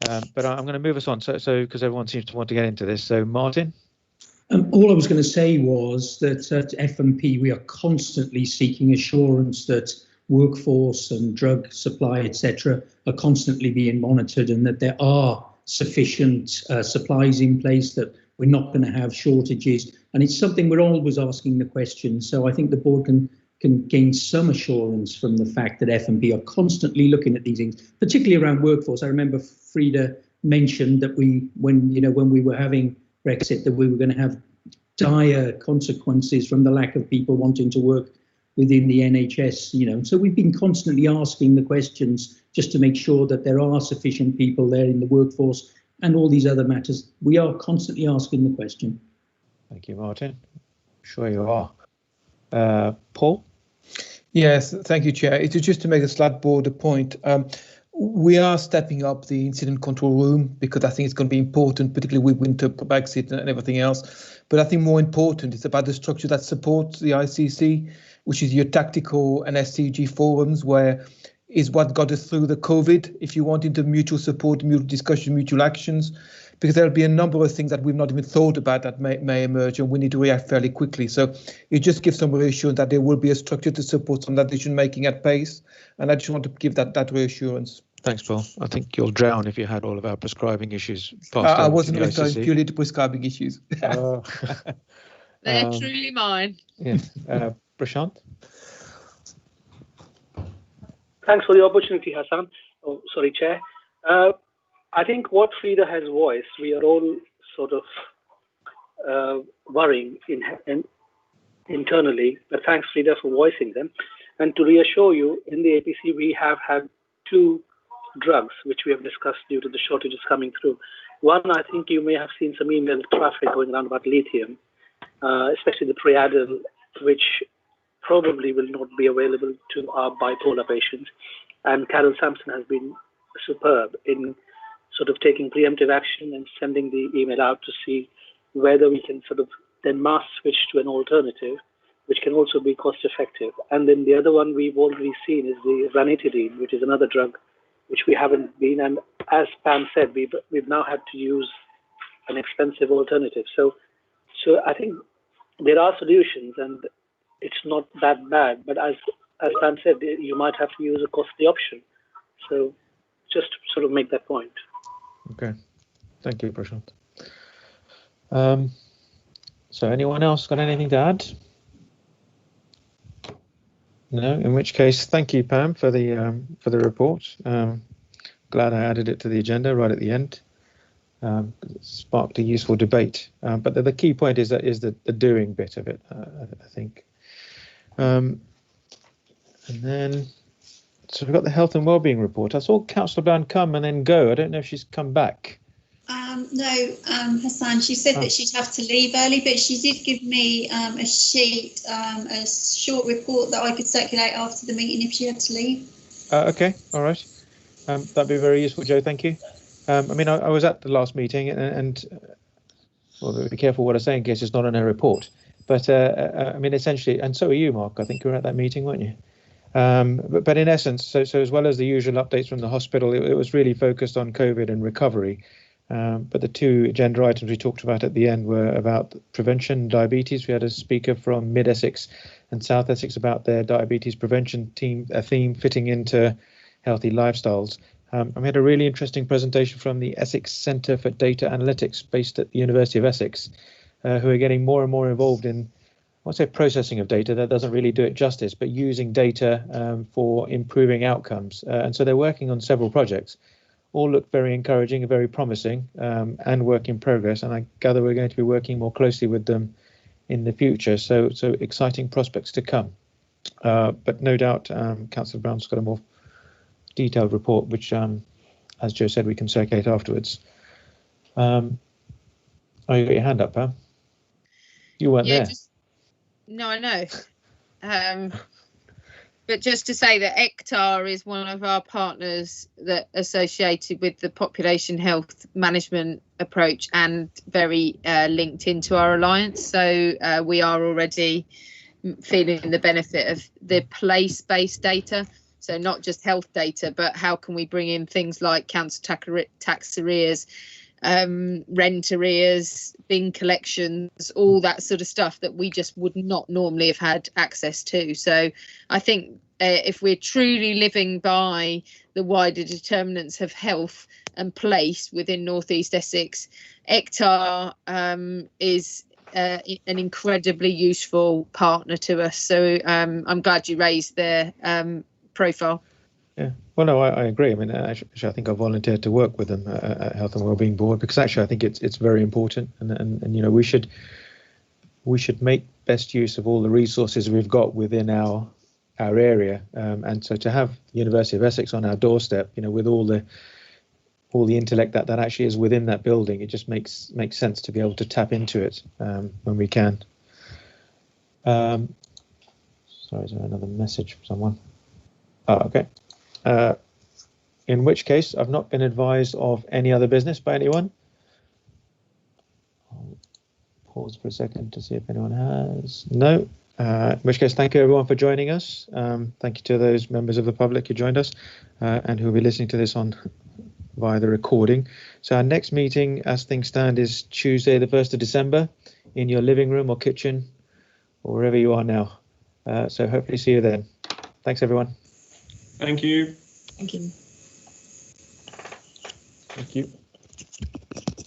But I'm going to move us on, so because everyone seems to want to get into this. So Martin. All I was going to say was that at F&P we are constantly seeking assurance that workforce and drug supply, etc., are constantly being monitored, and that there are sufficient supplies in place, that we're not going to have shortages. And it's something we're always asking the question. So I think the board can gain some assurance from the fact that F&B are constantly looking at these things, particularly around workforce. I remember Frida mentioned that when we were having Brexit, that we were going to have dire consequences from the lack of people wanting to work within the NHS. So we've been constantly asking the questions just to make sure that there are sufficient people there in the workforce, and all these other matters. We are constantly asking the question. Thank you, Martin. Sure you are. Paul? Yes, thank you, Chair. It's just to make a slight broader point. We are stepping up the incident control room, because I think it's going to be important, particularly with winter Brexit and everything else. But I think more important, it's about the structure that supports the ICC, which is your tactical and SCG forums, where is what got us through the COVID. If you want into mutual support, mutual discussion, mutual actions, because there'll be a number of things that we've not even thought about that may emerge, and we need to react fairly quickly. So it just gives some reassurance that there will be a structure to support some decision making at pace, and I just want to give that reassurance. Thanks, Paul. I think you'll drown if you had all of our prescribing issues passed I over wasn't to the referring ICC. purely to prescribing issues. Oh. They're truly mine. Yes, Prashant. Thanks for the opportunity, Hassan. Oh, sorry, Chair. I think what Frida has voiced, we are all sort of worrying internally, but thanks, Frida, for voicing them. And to reassure you, in the APC, we have had 2 drugs which we have discussed due to the shortages coming through. One, I think you may have seen some email traffic going around about lithium, especially the Priadil, which probably will not be available to our bipolar patients. And Carol Sampson has been superb in sort of taking preemptive action and sending the email out to see whether we can sort of then mass switch to an alternative, which can also be cost effective. And then the other one we've already seen is the ranitidine, which is another drug which we haven't been. And as Pam said, we've now had to use an expensive alternative. So I think there are solutions, and it's not that bad. But as Pam said, you might have to use a costly option. So just to sort of make that point. Okay, thank you, Prashant. So anyone else got anything to add? No, in which case, thank you, Pam, for the report. Glad I added it to the agenda right at the end. It sparked a useful debate. But the key point is the doing bit of it, I think. And then, so we've got the health and wellbeing report. I saw Councillor Brown come and then go. I don't know if she's come back. No, Hassan, she said that she'd have to leave early, but she did give me a sheet, a short report that I could circulate after the meeting if she had to leave. Okay, all right. That'd be very useful, Joe. Thank you. I mean, I was at the last meeting, and well, be careful what I say in case it's not in her report. But I mean, essentially, and so are you, Mark. I think you were at that meeting, weren't you? But in essence, so as well as the usual updates from the hospital, it was really focused on COVID and recovery. But the 2 agenda items we talked about at the end were about prevention, diabetes. We had a speaker from Mid-Essex and South Essex about their diabetes prevention theme fitting into healthy lifestyles. And we had a really interesting presentation from the Essex Centre for Data Analytics based at the University of Essex, who are getting more and more involved in, I won't say processing of data, that doesn't really do it justice, but using data for improving outcomes. And so they're working on several projects. All look very encouraging and very promising, and work in progress. And I gather we're going to be working more closely with them in the future. So exciting prospects to come. But no doubt, Councillor Brown's got a more detailed report, which, as Joe said, we can circulate afterwards. Oh, you got your hand up, Pam? You weren't there. No, I know. But just to say that ECTAR is one of our partners that associated with the population health management approach and very linked into our alliance. So we are already feeling the benefit of the place-based data. So not just health data, but how can we bring in things like council tax arrears, rent arrears, bin collections, all that sort of stuff that we just would not normally have had access to. So I think if we're truly living by the wider determinants of health and place within North East Essex, ECTAR is an incredibly useful partner to us. So I'm glad you raised their profile. Yeah, well, no, I agree. I mean, actually, I think I volunteered to work with them at Health and Wellbeing Board because actually I think it's very important, and you know, we should make best use of all the resources we've got within our area, and so to have University of Essex on our doorstep, you know, with all the intellect that actually is within that building, it just makes sense to be able to tap into it when we can. Sorry, is there another message from someone? Oh, okay. In which case, I've not been advised of any other business by anyone. I'll pause for a second to see if anyone has. No. In which case, thank you everyone for joining us. Thank you to those members of the public who joined us and who will be listening to this on via the recording. So our next meeting, as things stand, is Tuesday, the 1st of December, in your living room or kitchen or wherever you are now. So hopefully see you then. Thanks, everyone. Thank you. Thank you. Thank you.